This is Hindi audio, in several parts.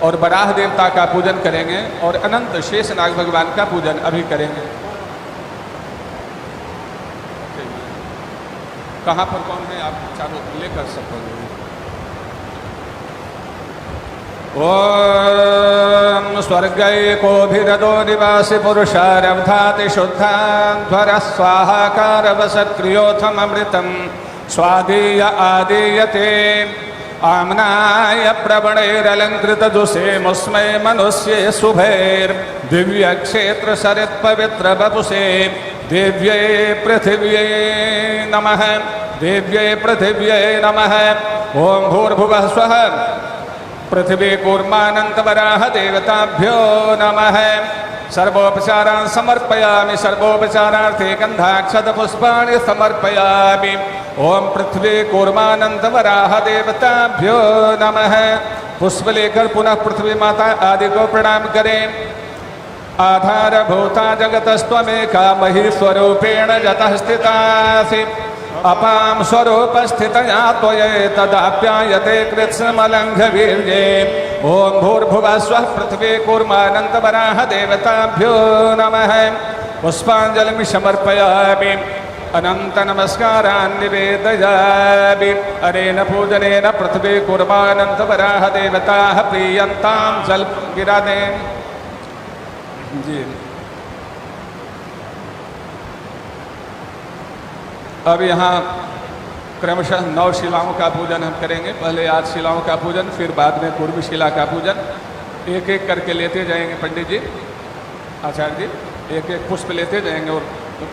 और वराह देवता का पूजन करेंगे और अनंत शेषनाग भगवान का पूजन अभी करेंगे। कहाँ पर कौन है आप चारों लेकर सकोगे। ओम स्वर्गैकोभिरदो निवासी पुरुषारब्धाति शुद्धाध्वर स्वाहाकार वसत्क्रियोथमृतं स्वादीय आदीयते आम्नाय प्रवणैरलङ्कृतदुषे मुस्मै मनुष्ये शुभैर्दिव्यक्षेत्र सरित् पवित्र वपुषे देव्यै पृथिव्यै नमः। देव्यै पृथिव्यै नमः। ओम भूर्भुवः स्वः पृथ्वी कूर्मानन्तवराह देवताभ्यो नमः। सर्वोपचारान् समर्पयामि सर्वोपचारार्थे गन्धाक्षतपुष्पाणि समर्पयामि। ओम पृथ्वी कूर्मानन्तवराह देवताभ्यो नमः। पुष्प लेकर पुनः पृथ्वी माता आदि को प्रणाम करें। आधारभूता जगतस्त्वमेका महीस्वरूपेण जतः स्थितासि अपां स्वरूपस्थितया त्वयैतदाप्यायते कृत्स्नमलङ्घवीर्ये। ओम भूर्भुवः स्वः पृथ्वी कूर्मानन्तवराह देवताभ्यो नमः। पुष्पाञ्जलिं समर्पयामि अनंत नमस्कारान् निवेदयामि। अनेन पूजनेन पृथ्वी कूर्मानन्तवराह देवताः प्रीयन्तां जलगिरादे जी। अब यहाँ क्रमशः 9 शिलाओं का पूजन हम करेंगे। पहले 8 शिलाओं का पूजन, फिर बाद में पूर्व शिला का पूजन। एक एक करके लेते जाएंगे पंडित जी, आचार्य जी, एक एक पुष्प लेते जाएंगे और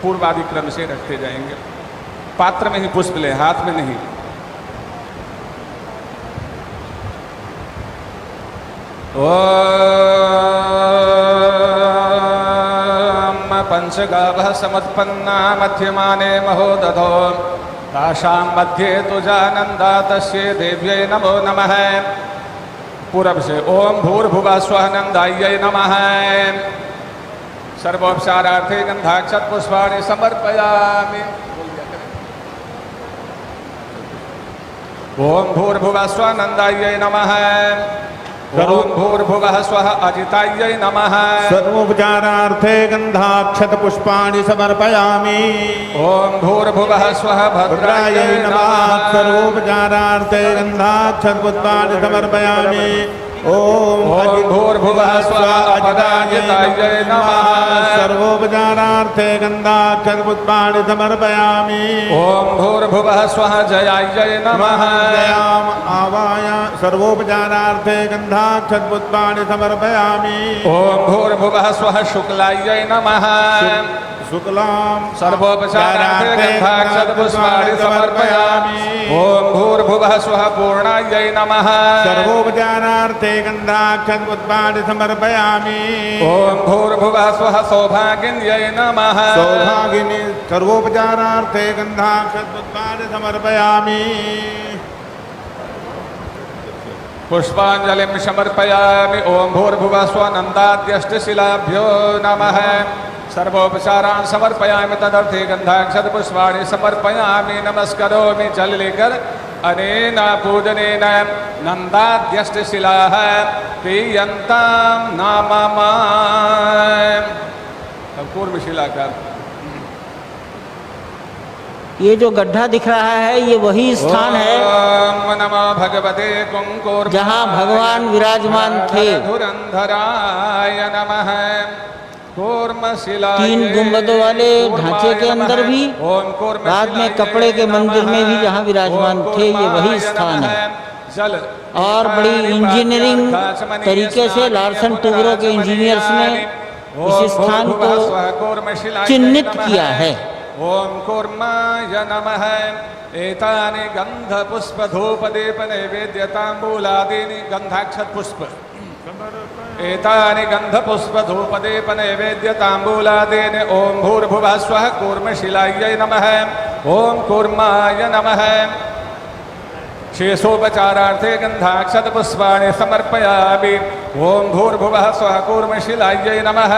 पूर्वादि क्रम से रखते जाएंगे। पात्र में ही पुष्प ले, हाथ में नहीं। पंचगावः समुत्पन्ना मध्यमाने महोदधो तासां मध्ये तुजानन्दा तस्यै देव्यै नमो नमः। पूरब से ओम भूर्भुवः स्वः नन्दायै नमः। सर्वोपचारार्थे गन्धाक्षत पुष्पाणि समर्पयामि। ओम भूर्भुवः स्वः नन्दायै नमः। ओम भूर्भुवः स्वः अजितायै नमः। सर्वोपचारार्थे गन्धाक्षत पुष्पाणि समर्पयामि। ओम भूर्भुवः स्वः भद्रायै नमः। सर्वोपचारार्थे गन्धाक्षत पुष्पाणि समर्पयामि। ओम भूर्भुवः स्वः अजितायै नमः। सर्वोपचारार्थे गन्धाक्षत पुष्पाणि समर्पयामि। ओम भूर्भुवः स्वः जयायै नमः। जयाम आवाय सर्वोपचारार्थे गन्धाक्षत पुष्पाणि समर्पयामि। ओम भूर्भुवः स्वः शुक्लायै नमः। शुक्लां सर्वोपचारार्थे गन्धाक्षत पुष्पाणि समर्पयामि। ओम भूर्भुवः स्वः पूर्णायै नमः। सर्वोपचारार्थे गन्धाक्षत पुष्पाणि समर्पयामि। ओम भूर्भुवः स्वः सौभागिन्यै नमः। सौभागिनी सर्वोपचारार्थे गन्धाक्षत पुष्पाणि समर्पयामि। पुष्पाञ्जलिं समर्पयामि। ओम भूर्भुवः स्वः नन्दाद्यष्टशिलाभ्यो नमः। सर्वोपचारान् समर्पयामि तदर्थे गन्धाक्षत पुष्पाणि समर्पयामि। नमस्करोमि जल लेकर। अनेन पूजनेन नन्दाद्यष्टशिलाः प्रीयन्तां नाम। पूर्व शिला का ये जो गड्ढा दिख रहा है ये वही स्थान है नमो भगवते कुंकुर जहाँ भगवान विराजमान थे। धुरंधराय नमः। 3 गुंबदों वाले ढांचे के अंदर भी, बाद में कपड़े के मंदिर में भी जहाँ विराजमान थे, ये वही स्थान है। और बड़ी इंजीनियरिंग तरीके से लार्सन टूब्रो के इंजीनियर्स ने इस स्थान को चिन्हित किया है। ओम कूर्माय नमः। एतानि गंध पुष्प धूप दीप नैवेद्य तांबूलादीनि गंधाक्षत पुष्प। एतानि गंध पुष्प धूप दीप नैवेद्य तांबूलादीनि। ओम भूर्भुवः स्वः कूर्मशिलायै नमः। ओम कूर्माय नमः। शेषोपचारार्थे गंधाक्षत पुष्पाणि समर्पयामि। ओम भूर्भुवः स्वः कूर्मशिलायै नमः।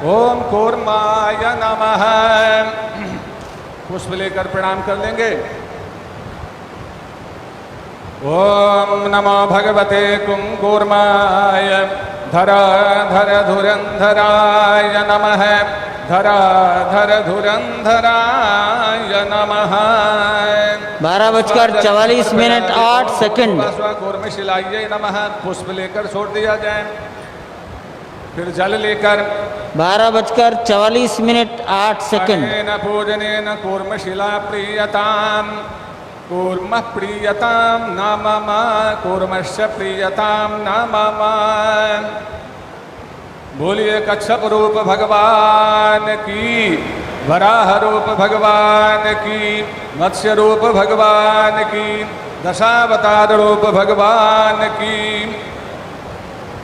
ओम कूर्माय नमः। पुष्प लेकर प्रणाम कर लेंगे। ओम नमो भगवते कुंकुर्माय धराधर धुरंधराय नमः धराधर धुरंधराय नमः। 12:44 कूर्मशिलाय नमः। पुष्प लेकर छोड़ दिया जाए, फिर जल लेकर 12:44 पूजनेन कूर्मशिला प्रीयताम कूर्म प्रीयताम नाम कूर्मश्च प्रीयताम नाम। बोलिए कच्छप रूप भगवान की, वराह रूप भगवान की, मत्स्य रूप भगवान की, दशावतार रूप भगवान की।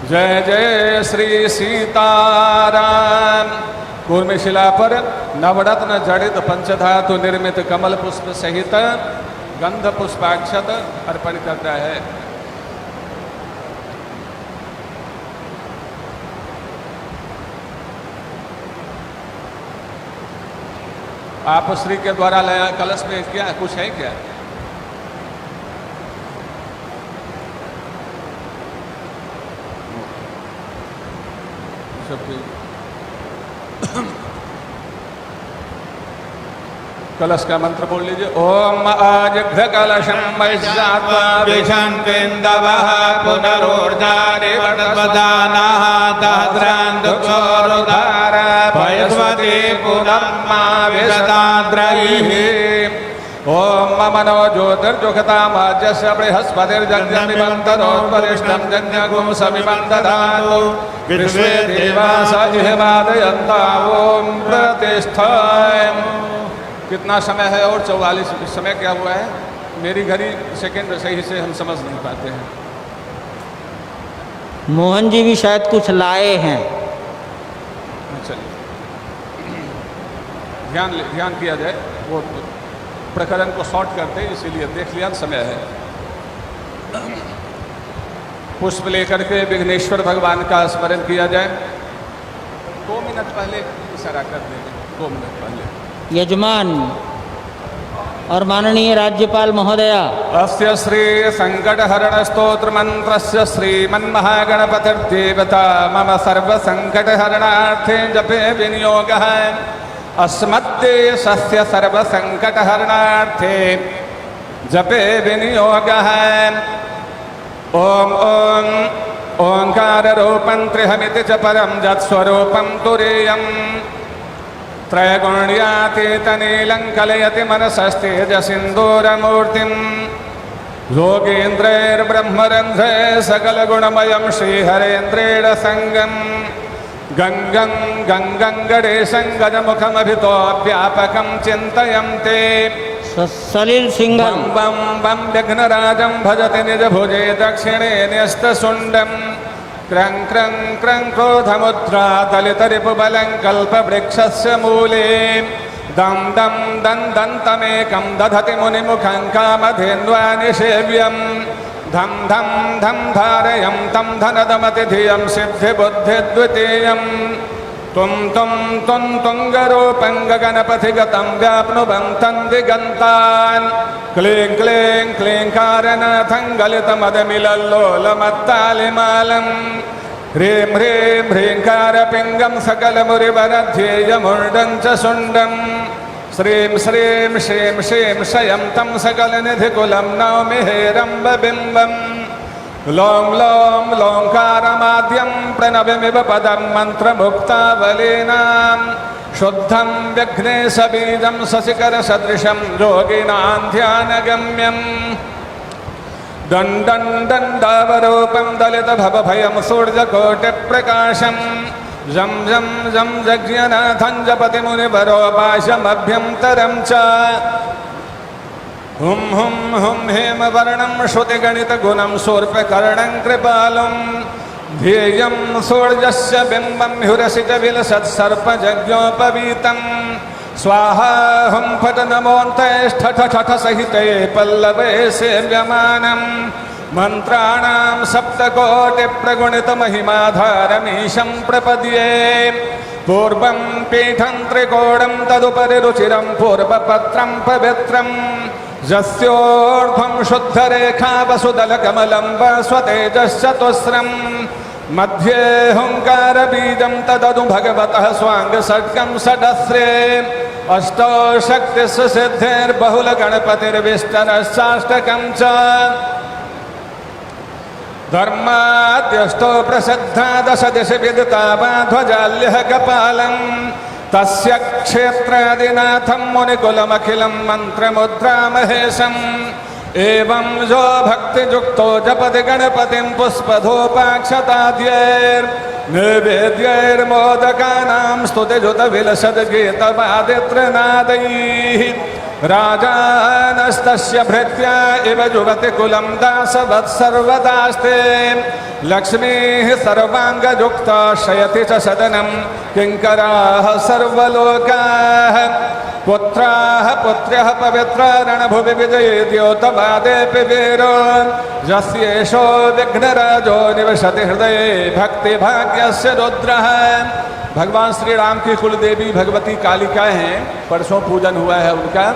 जय जय श्री सीताराम। कूर्मशिला पर नवरत्न जड़ित पंचधातु निर्मित कमल पुष्प सहित गंध पुष्पाक्षत अर्पण करता है। आप श्री के द्वारा लाया कलश में क्या कुछ है क्या? कलश का मंत्र बोल लीजिए। ओम आज घ्र कलशम वैश्यात्मा विशंकेन्दवः पुनरोर्जारिवटवदानः दहद्रान्दुक्षोरुधार पयस्वती पुनम्मा विशताद्रैः। ओम मनो ज्योतिर्जुखतामाज्यस्य बृहस्पतिर्जन्यमिमन्तरोपरिष्टं जन्यगुं समिमं दधातु विश्वे देवास इहमादयन्ता। ओम प्रतिष्ठाय। कितना समय है? और 44। समय क्या हुआ है? मेरी घड़ी सेकंड सही से हम समझ नहीं पाते हैं। मोहन जी भी शायद कुछ लाए हैं। चलिए ध्यान किया जाए, वो प्रकरण को शॉर्ट करते हैं, इसीलिए देख लिया समय है। पुष्प लेकर के विघ्नेश्वर भगवान का स्मरण किया जाए। 2 मिनट पहले इशारा कर देंगे, 2 मिनट पहले। यजमान और माननीय राज्यपाल महोदया, अस्य श्री संकट हरण स्तोत्र मंत्रस्य श्रीमन्महागणपतिर्देवता मम सर्व संकट हरणार्थे जपे विनियोगः अस्मद्देशस्य सर्व संकट हरणार्थे जपे विनियोगः। ओम ओम ओंकार रूपं त्रिहमिति च परं जत्स्वरूपं तुरीयम् त्रयगुण्यातीतनीलं कलयति मनसस्तेजसिन्दूरमूर्तिं योगेन्द्रैर्ब्रह्मरन्ध्रे सकलगुणमयं श्रीहरेन्द्रेण संगं गंगं गंगं गणेशं गजमुखमभितोऽव्यापकं चिन्तयन्ते। सलिल सिंघल बम बम विघ्नराजं भजति निजभुजे दक्षिणे न्यस्तशुण्डं क्रं क्रं क्रं क्रोधमुद्रा दलितरिपुबलं कल्पवृक्षस्य मूले दं दं दन्तमेकं दधति मुनिमुखं कामधेन्वानिसेव्यं धं धं धं धारयं तं धनदमतिधियं सिद्धिबुद्धिद्वितीयं तुं तुं तुं तुङ्गरूपं गगनपथिगतं व्याप्नुवन्तं दिगन्तान् क्लीं क्लीं क्लीङ्कारनाथं गलितमदमिलल्लोलमत्तालिमालं ह्रीं ह्रीं ह्रीङ्कारपिङ्गं सकलमुरिवरध्येयमुण्डं च शुण्डं श्रीं श्रीं श्रीं श्रीं शयं तं सकलनिधिकुलं नौमि हेरम्बबिम्बं लों लों लोङ्कारमाद्यं प्रणवमिव पदं मन्त्रमुक्तावलीनां शुद्धं व्यघ्नेशबीजं शशिकरसदृशं योगिनां ध्यानगम्यं दण्डं दण्डावरूपं दलितभवभयं सूर्यकोटिप्रकाशं जं जं जं जज्ञनाथं जपति मुनिवरोपाशमभ्यन्तरं च हुं हुं हुं हेमवर्णं श्रुतिगणितगुणं शूर्पकर्णं कृपालुं ध्येयं सूर्यस्य बिम्बं ह्युरसितविलसत्सर्पजज्ञोपवीतं स्वाहा हुं फट नमोऽन्तैष्ठठ सहिते पल्लवे सेव्यमानं मंत्राणां सप्तकोटिप्रगुणितमहिमाधारमीशं प्रपद्ये पूर्वं पीठं त्रिकोणं तदुपरि रुचिरं पूर्वपत्रं पवित्रं यस्योर्ध्वं शुद्धरेखा वसुदलकमलं वस्वतेजश्चतुस्रं मध्ये हुंकारबीजं तदनु भगवतः स्वाङ्गषट्कं षडस्रे अष्टौ शक्तिस्व सिद्धिर्बहुलगणपतिर्विष्टरश्चाष्टकं च धर्माद्यष्टो प्रसिद्धा दश दिश विदिता ध्वजाल्यः कपालम् तस्य क्षेत्रादिनाथं मुनिकुलमखिलं मन्त्रमुद्रामहेशम् एवं जो भक्तियुक्तो जपति गणपतिं पुष्पधूपाक्षताद्यैर्निवेद्यैर्मोदकानां स्तुतिजुतविलसद्गीतवादित्रनादैः राजानस्तस्य भृत्या इव जुवति कुलं दासवत्सर्वदास्ते लक्ष्मीः सर्वाङ्गयुक्ता शयति च सदनं किङ्कराः सर्वलोकाः पुत्राः पुत्र्यः पवित्रारणभुवि विजये द्योतवादेऽपि वीरो यस्येषो विघ्नराजो निवसति हृदये भक्तिभाग्यस्य रुद्रः। भगवान श्री राम की कुल देवी भगवती कालिका हैं। परसों पूजन हुआ है उनका,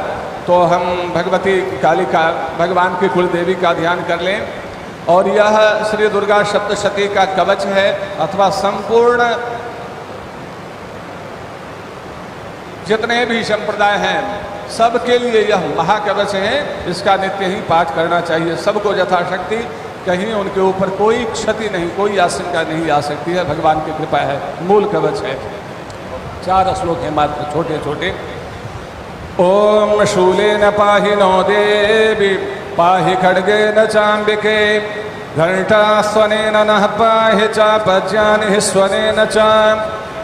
तो हम भगवती कालिका भगवान की कुल देवी का ध्यान कर लें। और यह श्री दुर्गा सप्तशती का कवच है अथवा संपूर्ण जितने भी संप्रदाय हैं सबके लिए यह महाकवच है। इसका नित्य ही पाठ करना चाहिए सबको यथाशक्ति, कहीं उनके ऊपर कोई क्षति नहीं, कोई आशंका नहीं आ सकती है। भगवान की कृपा है, मूल कवच है। 4 श्लोक हैं मात्र छोटे छोटे। ओम शूलेन पाहि नो देवी पाहि खड्गेन चाम्बिके घंटास्वनेन नः पाहि चापज्यानिः स्वनेन च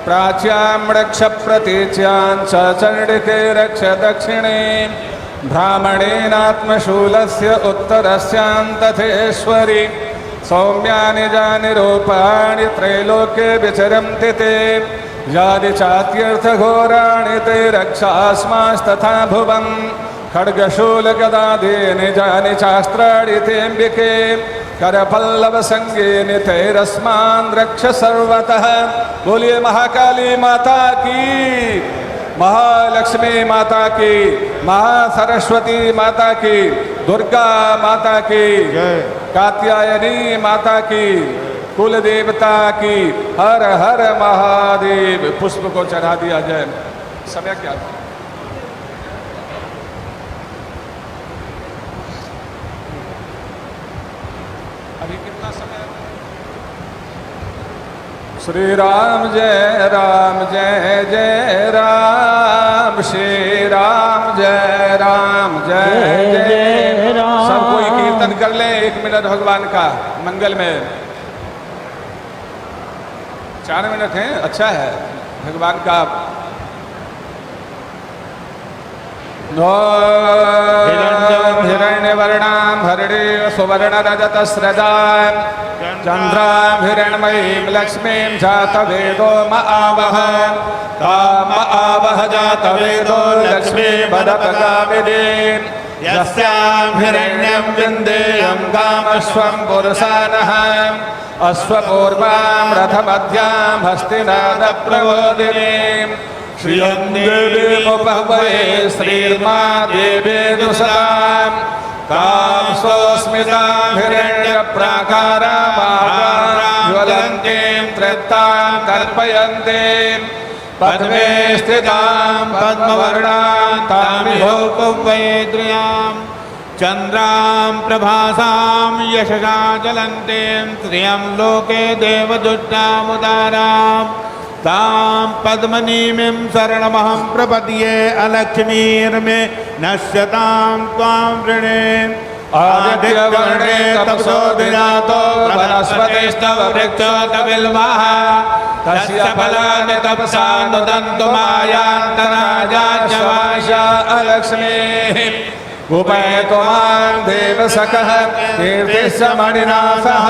प्राच्यां रक्ष प्रतीच्यां च चण्डिके रक्ष दक्षिणे ब्राह्मणेनात्मशूलस्य उत्तरस्यां तथेश्वरि सौम्यानि जानि रूपाणि त्रैलोक्ये विचरन्ति ते यानि चात्यर्थघोराणि ते रक्षास्मास्तथा भुवम् खड्गशूलगदादीनि जानि चास्त्राणि तेऽम्बिके करपल्लवसंगीनि तैरस्मान् रक्ष सर्वतः। बोलिए महाकाली माता की, महालक्ष्मी माता की, महासरस्वती माता की, दुर्गा माता की, कात्यायनी माता की, कुल देवता की। हर हर महादेव। पुष्प को चढ़ा दिया जाए। समय क्या था? अभी कितना समय? श्री राम जय जय राम, श्री राम जय जय राम। सब कोई कीर्तन कर ले 1 मिनट भगवान का मंगल में। 4 मिनट हैं, अच्छा है भगवान का। हिरण्यवर्णां हरिणीं सुवर्णरजतस्रजां चन्द्रां हिरण्मयीं लक्ष्मीं जातवेदो आवह ताम आवह जातवेदो लक्ष्मी वदपगामिनीं यस्यां हिरण्यं विन्देयं गामश्वं पुरुषानः अश्वपूर्वां रथमध्यां हस्तिनादप्रबोधिनीं श्रियं देवीमुपहवये श्रीर्मा देवेदुसदां तां स्वस्मितां हिरण्यप्राकारां ज्वलन्तीं तृप्तां कल्पयन्तीं पद्मे स्थितां पद्मवर्णां तामिहोपवैद्र्यां चन्द्रां प्रभासां यशसा ज्वलन्तीं श्रियं लोके देवदुष्टामुदारां तां पद्मनीमिं शरणमहं प्रपद्ये अलक्ष्मीर्मे नश्यतां त्वां वृणे आदित्यवर्णे तपसो विजातो वनस्पतिस्तव वृक्षोतबिल्वः तस्य फलानि तपसा नुदन्तु मायान्तराजाच्यवाशा अलक्ष्मीः उपैतो मां देवसखः कीर्तिश्च मणिना सह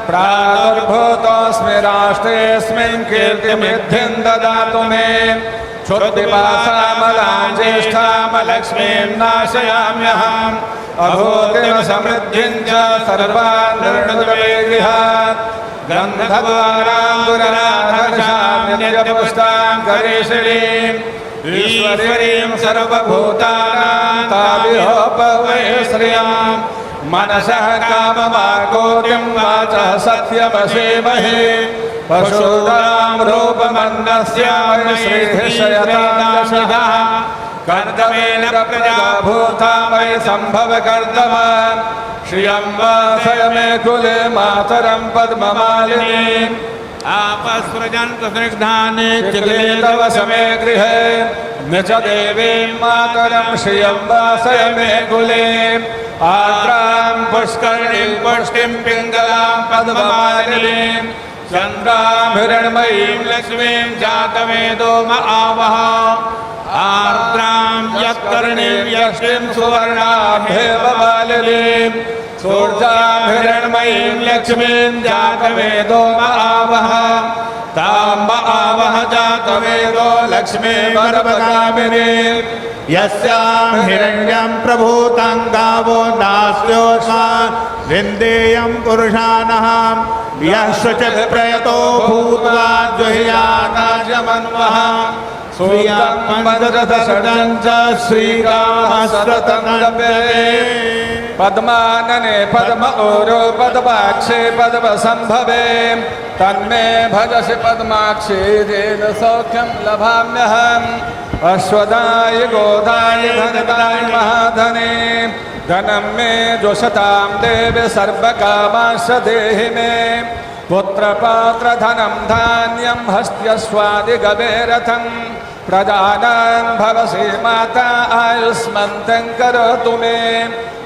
प्रादुर्भूतोऽस्मि राष्ट्रेऽस्मिन् कीर्तिमिद्धिं ददातु मे क्षुद्धिपासामलां ज्येष्ठामलक्ष्मीं नाशयाम्यहम् अभूतिं समृद्धिं च सर्वान् निर्णुतवेगिहात् गन्धद्वारां गुरनाथर्षां नित्यपुष्टां करीशिणीं ईश्वरीं सर्वभूतानां ताभिः श्रियां मनसः काममाकोटिं वाचः सत्यमसेमहे पशूनां रूपमन्नस्य श्रीधिशयतादशः कर्दमेन प्रजा भूता वै सम्भव कर्दम श्रियं वासय मे कुले मातरं पद्ममालिनी आपस्रजन्त स्निग्धानि चिक्ले तव समे गृहे न च देवीं मातरं श्रियं वासय मे कुले आर्द्रां पुष्करिणीं पुष्टिं पिङ्गलां पद्ममालिनीं चन्द्रां हिरण्मयीं लक्ष्मीं जातवेदो म आवह आर्द्रां यत्कर्णीं यष्टिं सुवर्णाभेव मालिनीं सूर्यां हिरण्मयीं लक्ष्मीं जातवेदो म आवह तां म आवह जातवेदो लक्ष्मीं वरवगामिनीं यस्यां हिरण्यं प्रभूतं गावो नास्योषा विन्देयं पुरुषानः यः शुचिः प्रयतो भूत्वा जुह्याताजमन्वः सूर्यं मन्दरसर्जं च श्रीरामस्ततं पद्मानने पद्म ओरो पद्माक्षे पद्म संभवे तन्मे भजसि पद्माक्षे येन सौख्यं लभाम्यहम् अश्वदाय गोदाय धनदाय महाधने धनं मे जोषतां देवे सर्वकामांश्च देहि मे पुत्रपात्रधनं धान्यं हस्त्यस्वादिगवेरथं प्रजानां भवसि माता आयुष्मन्तं करोतु मे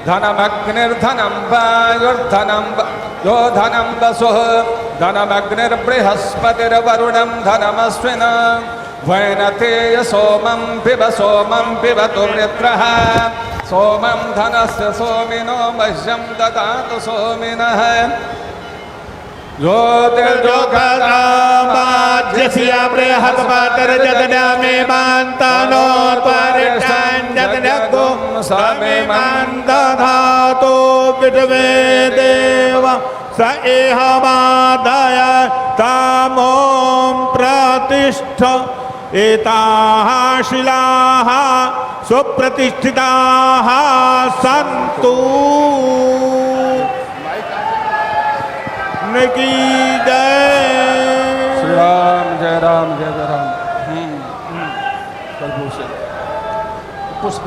धनमग्निर्धनं वायुर्धनं यो धनं वसुः धनमग्निर्बृहस्पतिर्वरुणं धनमस्विन् वैनतेय सोमं पिबतु वृत्रः सोमं धनस्य सोमिनो मह्यं ददातु सोमिनः ज्योतिर्जोखरामाज्यस्य बृहस्पतिर्जगन्मे मान्तानो त्वरिष्ठाञ्जगन्यगो समे मान्दधातो विद्वे देव स एहमादाय तामों प्रतिष्ठ एताः शिलाः सुप्रतिष्ठिताः सन्तु की जय श्री राम जय राम जय जय राम। प्रभु से पुष्प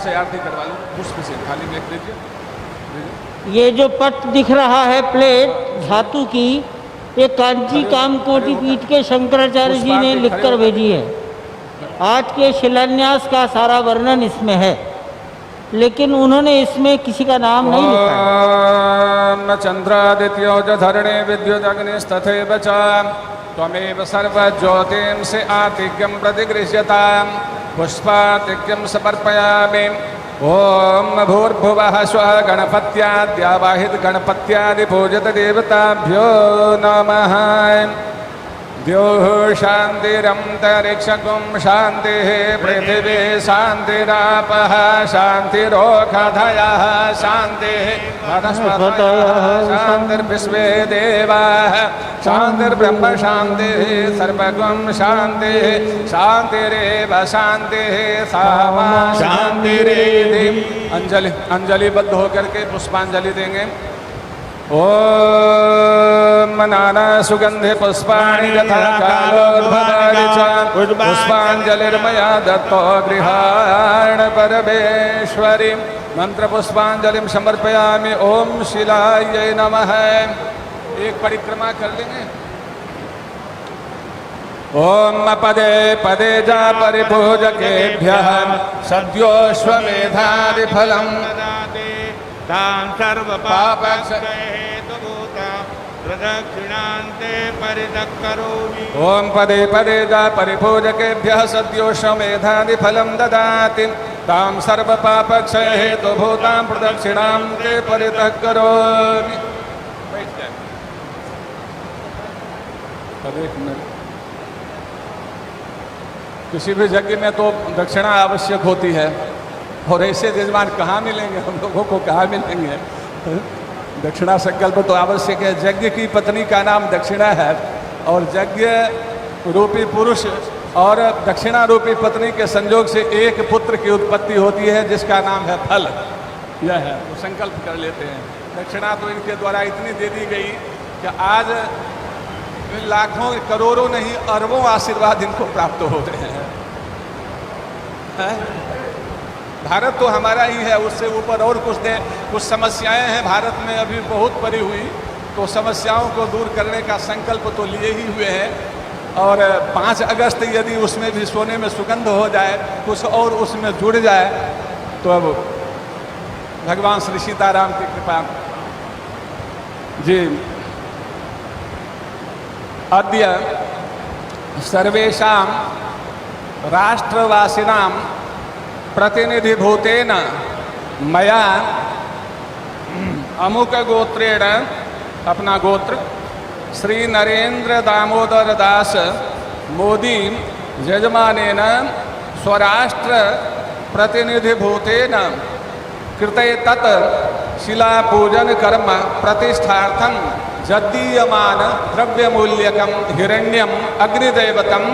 से आरती करवा लो, पुष्प से खाली में दीजिए। ये जो पट दिख रहा है प्लेट धातु की, ये कांची कामकोटि पीठ के शंकराचार्य जी ने लिखकर भेजी है। आज के शिलान्यास का सारा वर्णन इसमें है, लेकिन उन्होंने इसमें किसी का नाम नहीं लिखा। चंद्रादित्यो च धरणे विद्युदग्निस्तथैव च त्वमेव सर्वज्योतिंषि आतिक्यं प्रतिगृह्यतां पुष्पातिक्यं समर्पयामि। ओम भूर्भुवः स्वः गणपत्याद्यावाहित गणपत्यादिपूजित देवताभ्यो नमः। द्योः शान्तिरन्तरिक्षं शान्तिः पृथिवी शान्तिरापः शान्तिरोषधयः शान्तिः वनस्पतयः शान्तिर्विश्वे देवाः शान्तिर्ब्रह्म शान्तिः सर्वगं शान्तिः शान्तिरेव शान्तिः सा मा शान्तिरेधि। अंजलिबद्ध होकर के पुष्पांजलि देंगे। ओम नाना सुगंधे पुष्पाणि यथा कालोद्भवानि च पुष्पांजलिर्मया दत्तो गृहाण परमेश्वरी। मंत्र पुष्पांजलिं समर्पयामि। ओम शिलायै नमः। एक परिक्रमा कर लेंगे। ओम पदे पदे जा परिपूजकेभ्यः सद्योश्वमेधादिफलं तां सर्वपापक्षयहेतुभूता प्रदक्षिणान्ते परिदक्करोमि। ओम पदे पदे जा परिपूजकेभ्यः सद्योश्वमेधादिफलं ददाति तां सर्वपापक्षयहेतुभूतां प्रदक्षिणान्ते परिदक्करोमि। किसी भी यज्ञ में तो दक्षिणा आवश्यक होती है, और ऐसे यजमान कहाँ मिलेंगे हम लोगों को, कहाँ मिलेंगे। दक्षिणा संकल्प तो आवश्यक है। यज्ञ की पत्नी का नाम दक्षिणा है, और यज्ञ रूपी पुरुष और दक्षिणारूपी पत्नी के संयोग से एक पुत्र की उत्पत्ति होती है जिसका नाम है फल। यह है, वो संकल्प कर लेते हैं। दक्षिणा तो इनके द्वारा इतनी दे दी गई कि आज लाखों करोड़ों नहीं अरबों आशीर्वाद इनको प्राप्त हो रहे हैं। भारत तो हमारा ही है, उससे ऊपर और कुछ समस्याएं हैं भारत में अभी बहुत पड़ी हुई, तो समस्याओं को दूर करने का संकल्प तो लिए ही हुए हैं। और 5 अगस्त यदि उसमें भी सोने में सुगंध हो जाए, कुछ और उसमें जुड़ जाए, तो अब भगवान श्री सीताराम की कृपा जी। अद्य सर्वेषां राष्ट्रवासिनां प्रतिनिधिभूतेन मया अमुक गोत्रेण, अपना गोत्र, श्री नरेंद्र दामोदर दास मोदी यजमानेन स्वराष्ट्र प्रतिनिधिभूतेन कृते तत् शिलापूजन कर्म प्रतिष्ठार्थं जद्दीयमान द्रव्यमूल्यकं हिरण्यम अग्निदेवतं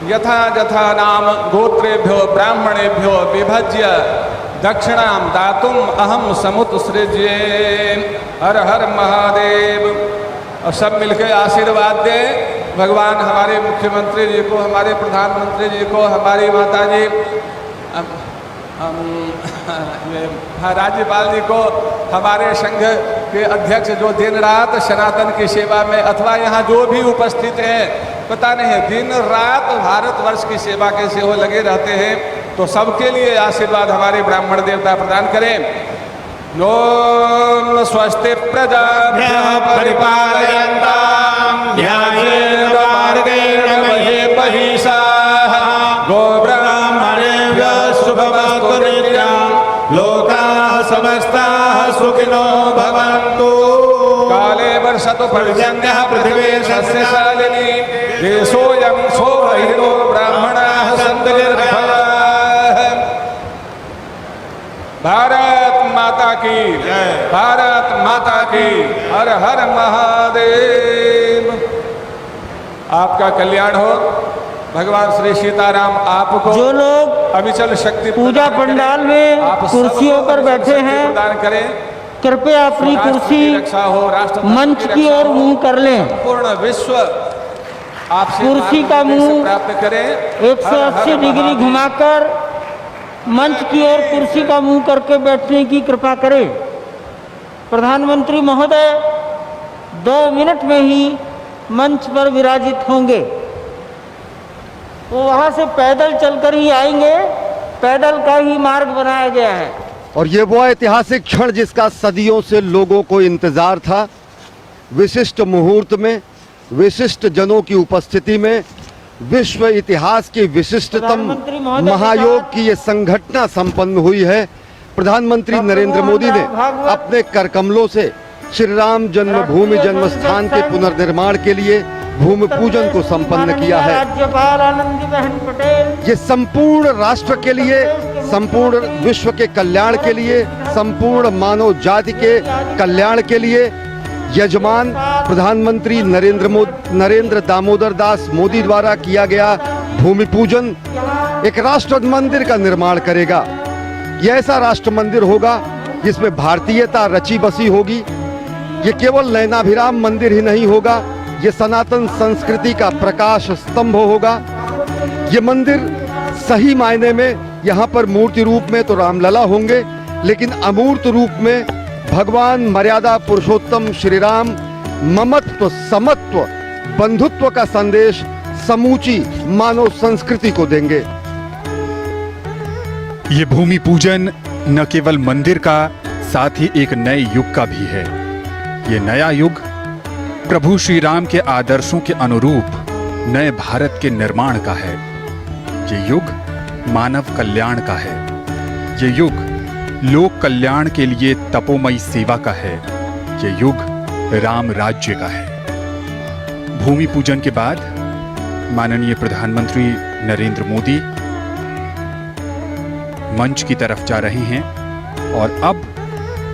यथा यथा नाम गोत्रेभ्यो ब्राह्मणेभ्यो विभज्य दक्षिणां दातुम् अहम समुत्सृज्ये। हर हर महादेव। और सब मिलकर आशीर्वाद दें भगवान हमारे मुख्यमंत्री जी को, हमारे प्रधानमंत्री जी को, हमारी माता जी राज्यपाल जी को, हमारे संघ के अध्यक्ष जो दिन रात सनातन की सेवा में, अथवा यहाँ जो भी उपस्थित हैं, पता नहीं दिन रात भारतवर्ष की सेवा कैसे हो लगे रहते हैं, तो सबके लिए आशीर्वाद हमारे ब्राह्मण देवता प्रदान करें। ओम स्वस्ति प्रजाभ्यः परिपालयन्तां न्यायेन मार्गेण महीपहिषाः गोब्राह्मणेभ्यः शुभमस्तु नित्यं लोकाः समस्ताः सुखिनो भवन्तु। काले वर्षतु पर्जन्यः पृथिवी सस्यशालिनी देशोऽयं शोभहितो ब्राह्मणाः सन्तु निर्भयाः। भारत माता की जय, भारत माता की। हर हर महादेव। आपका कल्याण हो। भगवान श्री सीताराम आपको, जो लोग अविचल शक्ति पूजा पंडाल में कुर्सियों पर बैठे हैं, प्रदान करें। कृपया अपनी कुर्सी मंच की ओर मुंह कर लें। पूर्ण विश्व आपसे कुर्सी का मुंह प्राप्त करें। 180 डिग्री घुमाकर मंच की ओर कुर्सी का मुंह करके बैठने की कृपा करें। प्रधानमंत्री महोदय 2 मिनट में ही मंच पर विराजित होंगे। वो वहाँ से पैदल चलकर ही आएंगे, पैदल का ही मार्ग बनाया गया है। और ये वो ऐतिहासिक क्षण जिसका सदियों से लोगों को इंतजार था। विशिष्ट मुहूर्त में, विशिष्ट जनों की उपस्थिति में, विश्व इतिहास की विशिष्टतम महायोग की ये संघटना संपन्न हुई है। प्रधानमंत्री नरेंद्र मोदी ने अपने कर कमलों से श्री राम जन्मभूमि जन्मस्थान के पुनर्निर्माण के लिए भूमि पूजन को संपन्न किया है। राज्यपाल आनंदीबेन पटेल ये संपूर्ण राष्ट्र के लिए, संपूर्ण विश्व के कल्याण के लिए, संपूर्ण मानव जाति के कल्याण के लिए यजमान प्रधानमंत्री नरेंद्र दामोदर दास मोदी द्वारा किया गया भूमि पूजन एक राष्ट्र मंदिर का निर्माण करेगा। यह ऐसा राष्ट्र मंदिर होगा जिसमें भारतीयता रची बसी होगी। ये केवल नयनाभिराम मंदिर ही नहीं होगा, ये सनातन संस्कृति का प्रकाश स्तंभ होगा। ये मंदिर सही मायने में यहाँ पर मूर्ति रूप में तो रामलला होंगे, लेकिन अमूर्त रूप में भगवान मर्यादा पुरुषोत्तम श्री राम ममत्व, समत्व, बंधुत्व का संदेश समूची मानव संस्कृति को देंगे। ये भूमि पूजन न केवल मंदिर का, साथ ही एक नए युग का भी है। ये नया युग प्रभु श्री राम के आदर्शों के अनुरूप नए भारत के निर्माण का है। ये युग मानव कल्याण का है। ये युग लोक कल्याण के लिए तपोमयी सेवा का है। ये युग राम राज्य का है। भूमि पूजन के बाद माननीय प्रधानमंत्री नरेंद्र मोदी मंच की तरफ जा रहे हैं और अब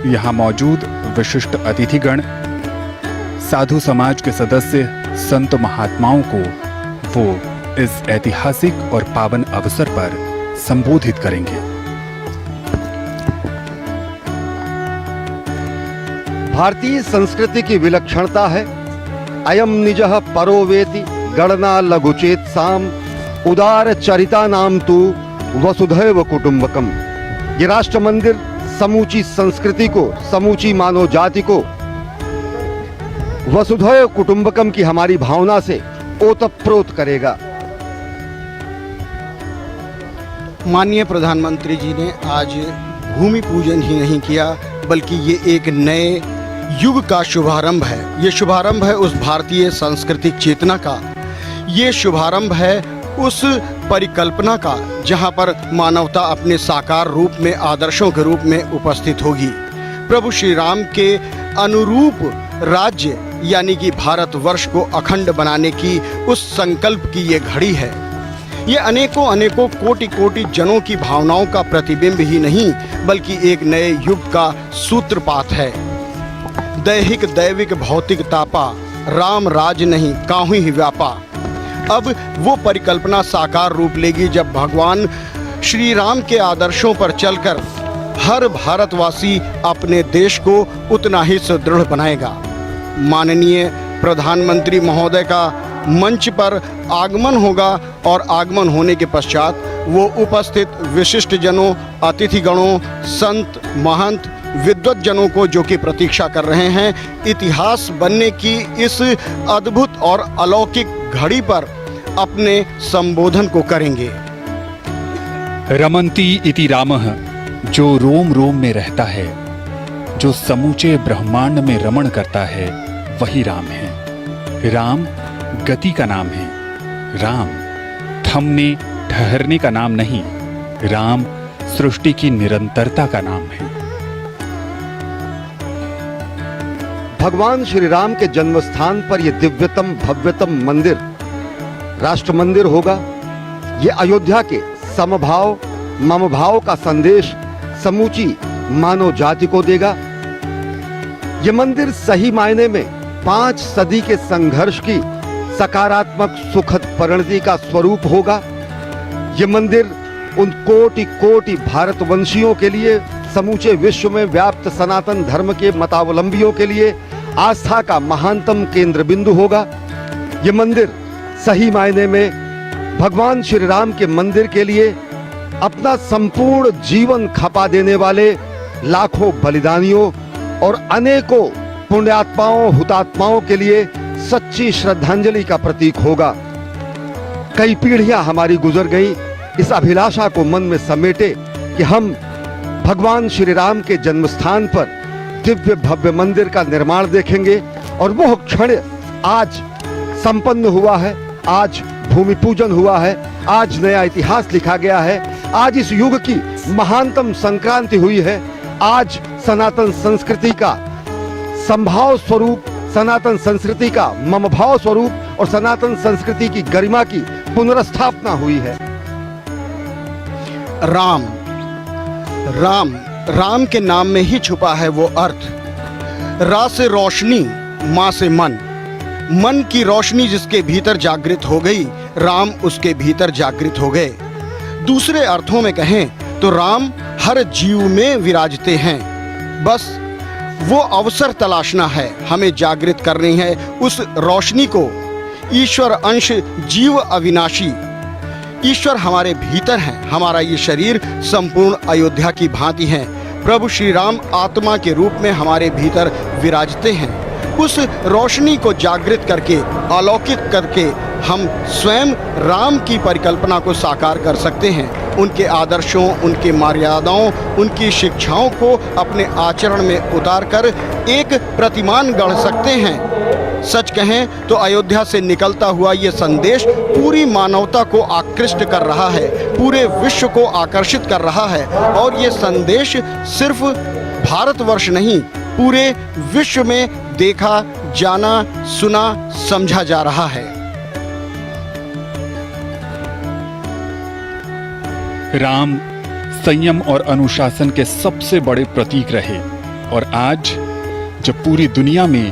यहाँ मौजूद विशिष्ट अतिथिगण, साधु समाज के सदस्य, संत महात्माओं को वो इस ऐतिहासिक और पावन अवसर पर संबोधित करेंगे। भारतीय संस्कृति की विलक्षणता है अयम निजः परो वेति गणना लघुचेत साम उदार चरिता नाम तु वसुधैव कुटुंबकम। ये राष्ट्र मंदिर समूची संस्कृति को, समूची मानव जाति को वसुधैव कुटुंबकम की हमारी भावना से ओतप्रोत करेगा। माननीय प्रधानमंत्री जी ने आज भूमि पूजन ही नहीं किया बल्कि ये एक नए युग का शुभारंभ है। ये शुभारंभ है उस भारतीय सांस्कृतिक चेतना का, ये शुभारंभ है उस परिकल्पना का जहाँ पर मानवता अपने साकार रूप में, आदर्शों के रूप में उपस्थित होगी। प्रभु श्री राम के अनुरूप राज्य यानी कि भारतवर्ष को अखंड बनाने की उस संकल्प की ये घड़ी है। ये अनेकों अनेकों कोटि कोटि जनों की भावनाओं का प्रतिबिंब ही नहीं बल्कि एक नए युग का सूत्रपात है। दैहिक दैविक भौतिक तापा, राम राज नहीं काहू ही व्यापा। अब वो परिकल्पना साकार रूप लेगी जब भगवान श्री राम के आदर्शों पर चलकर हर भारतवासी अपने देश को उतना ही सुदृढ़ बनाएगा। माननीय प्रधानमंत्री महोदय का मंच पर आगमन होगा और आगमन होने के पश्चात वो उपस्थित विशिष्ट जनों, अतिथिगणों, संत महंत, विद्वत जनों को जो कि प्रतीक्षा कर रहे हैं, इतिहास बनने की इस अद्भुत और अलौकिक घड़ी पर अपने संबोधन को करेंगे। रमन्ति इति रामः, जो रोम रोम में रहता है, जो समूचे ब्रह्मांड में रमण करता है, वही राम है। राम गति का नाम है। राम थमने ठहरने का नाम नहीं। राम सृष्टि की निरंतरता का नाम है। भगवान श्री राम के जन्म स्थान पर यह दिव्यतम भव्यतम मंदिर राष्ट्र मंदिर होगा। ये अयोध्या के समभाव ममभाव का संदेश समूची मानव जाति को देगा। ये मंदिर सही मायने में 5 सदी के संघर्ष की सकारात्मक सुखद परिणति का स्वरूप होगा। ये मंदिर उन कोटि कोटि भारतवंशियों के लिए, समूचे विश्व में व्याप्त सनातन धर्म के मतावलंबियों के लिए आस्था का महानतम केंद्र बिंदु होगा। ये मंदिर सही मायने में भगवान श्री राम के मंदिर के लिए अपना संपूर्ण जीवन खपा देने वाले लाखों बलिदानियों और अनेकों पुण्यात्माओं, हुतात्माओं के लिए सच्ची श्रद्धांजलि का प्रतीक होगा। कई पीढ़ियां हमारी गुजर गई इस अभिलाषा को मन में समेटे कि हम भगवान श्री राम के जन्मस्थान पर दिव्य भव्य मंदिर का निर्माण देखेंगे और वह क्षण आज संपन्न हुआ है। आज भूमि पूजन हुआ है। आज नया इतिहास लिखा गया है। आज इस युग की महानतम संक्रांति हुई है। आज सनातन संस्कृति का संभाव स्वरूप, सनातन संस्कृति का ममभाव स्वरूप और सनातन संस्कृति की गरिमा की पुनर्स्थापना हुई है। राम राम राम के नाम में ही छुपा है वो अर्थ। रा से रोशनी, माँ से मन, मन की रोशनी जिसके भीतर जागृत हो गई, राम उसके भीतर जागृत हो गए। दूसरे अर्थों में कहें तो राम हर जीव में विराजते हैं। बस वो अवसर तलाशना है, हमें जागृत करनी है उस रोशनी को। ईश्वर अंश जीव अविनाशी, ईश्वर हमारे भीतर हैं। हमारा ये शरीर संपूर्ण अयोध्या की भांति है। प्रभु श्री राम आत्मा के रूप में हमारे भीतर विराजते हैं। उस रोशनी को जागृत करके, अलौकिक करके हम स्वयं राम की परिकल्पना को साकार कर सकते हैं। उनके आदर्शों, उनके मर्यादाओं, उनकी शिक्षाओं को अपने आचरण में उतारकर एक प्रतिमान गढ़ सकते हैं। सच कहें तो अयोध्या से निकलता हुआ ये संदेश पूरी मानवता को आकृष्ट कर रहा है, पूरे विश्व को आकर्षित कर रहा है। और ये संदेश सिर्फ भारतवर्ष नहीं, पूरे विश्व में देखा, जाना, सुना, समझा जा रहा है। राम संयम और अनुशासन के सबसे बड़े प्रतीक रहे और आज जब पूरी दुनिया में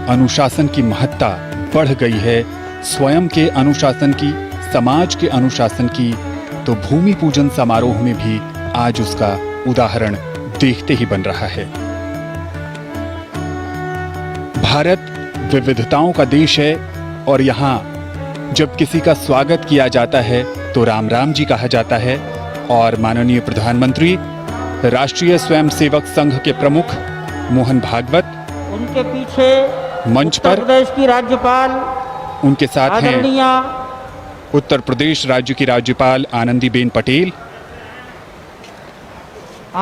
अनुशासन की महत्ता बढ़ गई है, स्वयं के अनुशासन की, समाज के अनुशासन की, तो भूमि पूजन समारोह में भी आज उसका उदाहरण देखते ही बन रहा है। भारत विविधताओं का देश है और यहाँ जब किसी का स्वागत किया जाता है तो राम राम जी कहा जाता है। और माननीय प्रधानमंत्री राष्ट्रीय स्वयंसेवक संघ के प्रमुख मोहन भागवत उनके पीछे मंच उत्तर पर, प्रदेश की राज्यपाल उनके साथ हैं आदरणीय उत्तर प्रदेश राज्य की राज्यपाल आनंदीबेन पटेल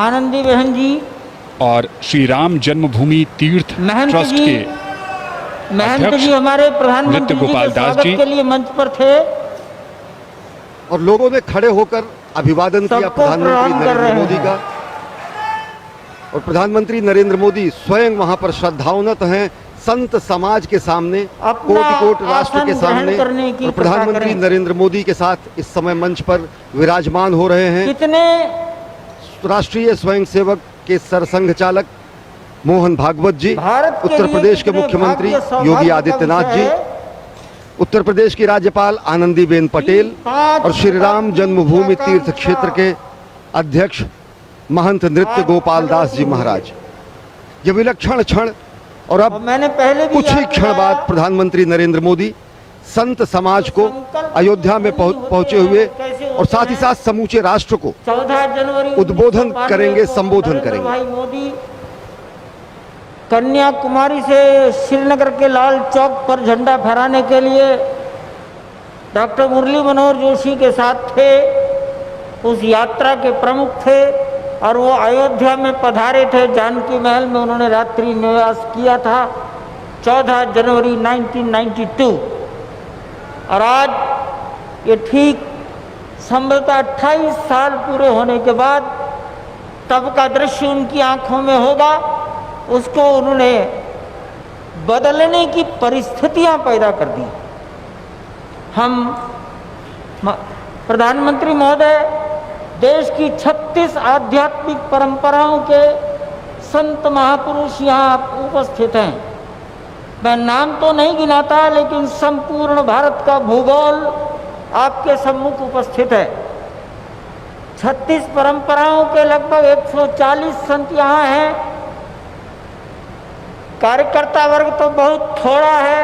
आनंदी बहन जी और श्री राम जन्मभूमि तीर्थ महंत ट्रस्ट जी, के महंत अध्यक्ष जी हमारे प्रधानमंत्री नृत्य जी गोपाल के दास स्वागत जी। के लिए मंच पर थे। और लोगों ने खड़े होकर अभिवादन किया सबको प्रधानमंत्री प्रणाम कर नरेंद्र रहे मोदी हैं। का। और प्रधानमंत्री नरेंद्र मोदी स्वयं वहां पर श्रद्धावनत हैं संत समाज के सामने, अपना कोटि कोट राष्ट्र आसन के ग्रहण सामने। करने की और कृपा प्रधानमंत्री करें। नरेंद्र मोदी के साथ इस समय मंच पर विराजमान हो रहे हैं कितने राष्ट्रीय स्वयंसेवक के सरसंघ चालक मोहन भागवत जी, भारत के उत्तर लिए प्रदेश के कितने मुख्यमंत्री भाग्य सौभाग्य योगी का आदित्यनाथ विषय जी, है। उत्तर प्रदेश की राज्यपाल आनंदीबेन पटेल पांच और श्री राम जन्मभूमि का तीर्थ क्षेत्र के अध्यक्ष महंत नृत्य गोपाल दास जी महाराज। ये विलक्षण क्षण। और और अब मैंने पहले भी कुछ ही याद क्षण दिलाया, बाद प्रधानमंत्री नरेंद्र मोदी संत समाज को अयोध्या में पहुंचे हुए और साथ ही साथ समूचे राष्ट्र को 14 जनवरी उद्बोधन 1992 करेंगे, को संबोधन नरेंद्र करेंगे। भाई मोदी कन्याकुमारी से श्रीनगर के लाल चौक पर झंडा फहराने के लिए डॉक्टर मुरली मनोहर जोशी के साथ थे, उस यात्रा के प्रमुख थे और वो अयोध्या में पधारे थे। जानकी महल में उन्होंने रात्रि निवास किया था 14 जनवरी 1992। और आज ये ठीक संभवतः 28 साल पूरे होने के बाद तब का दृश्य उनकी आंखों में होगा, उसको उन्होंने बदलने की परिस्थितियां पैदा कर दी। हम प्रधानमंत्री महोदय देश की 36 आध्यात्मिक परंपराओं के संत महापुरुष यहाँ उपस्थित हैं। मैं नाम तो नहीं गिनाता, लेकिन संपूर्ण भारत का भूगोल आपके सम्मुख उपस्थित है। 36 परंपराओं के लगभग 140 संत यहाँ हैं। कार्यकर्ता वर्ग तो बहुत थोड़ा है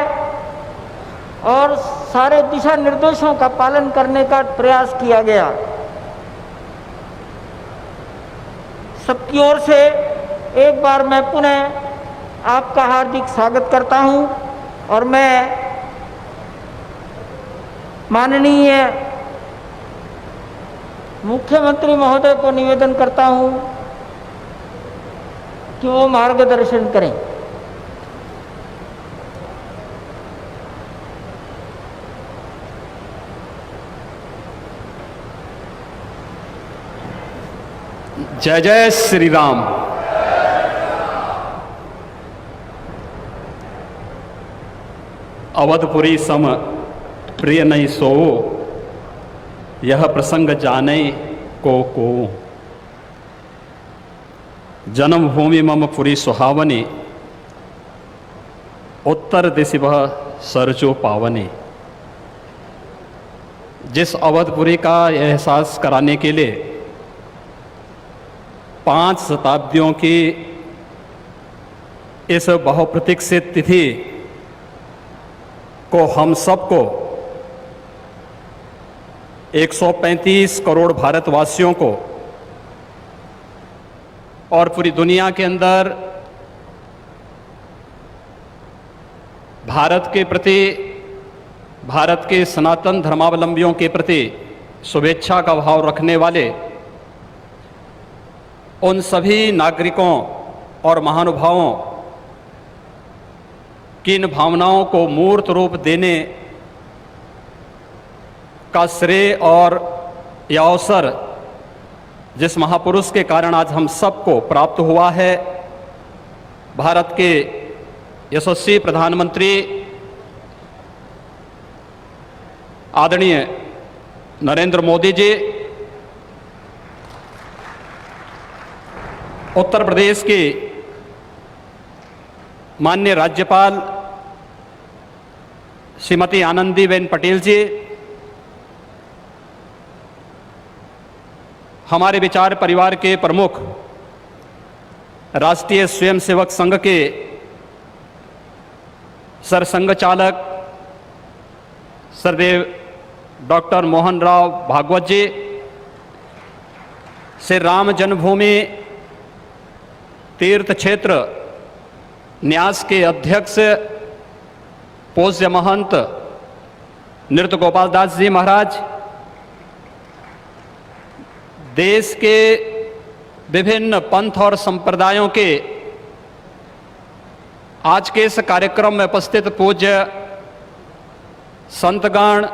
और सारे दिशा निर्देशों का पालन करने का प्रयास किया गया। सबकी ओर से एक बार मैं पुनः आपका हार्दिक स्वागत करता हूं और मैं माननीय मुख्यमंत्री महोदय को निवेदन करता हूं कि वो मार्गदर्शन करें। जय जय श्री राम। अवधपुरी सम प्रिय नहीं सो, यह प्रसंग जाने को। जन्मभूमि मम पुरी सुहावनी, उत्तर दिशि वह सरजो पावनी। जिस अवधपुरी का एहसास कराने के लिए 5 शताब्दियों की इस बहुप्रतीक्षित तिथि को हम सबको 135 करोड़ भारतवासियों को और पूरी दुनिया के अंदर भारत के प्रति, भारत के सनातन धर्मावलंबियों के प्रति शुभेच्छा का भाव रखने वाले उन सभी नागरिकों और महानुभावों की इन भावनाओं को मूर्त रूप देने का श्रेय और यह अवसर जिस महापुरुष के कारण आज हम सबको प्राप्त हुआ है, भारत के यशस्वी प्रधानमंत्री आदरणीय नरेंद्र मोदी जी, उत्तर प्रदेश की माननीय राज्यपाल श्रीमती आनंदीबेन पटेल जी हमारे विचार परिवार के प्रमुख राष्ट्रीय स्वयंसेवक संघ के सरसंघ चालक सरदेव डॉक्टर मोहन राव भागवत जी, श्री राम जन्मभूमि तीर्थ क्षेत्र न्यास के अध्यक्ष पूज्य महंत नृत्य गोपाल दास जी महाराज, देश के विभिन्न पंथ और संप्रदायों के आज के इस कार्यक्रम में उपस्थित पूज्य संतगण,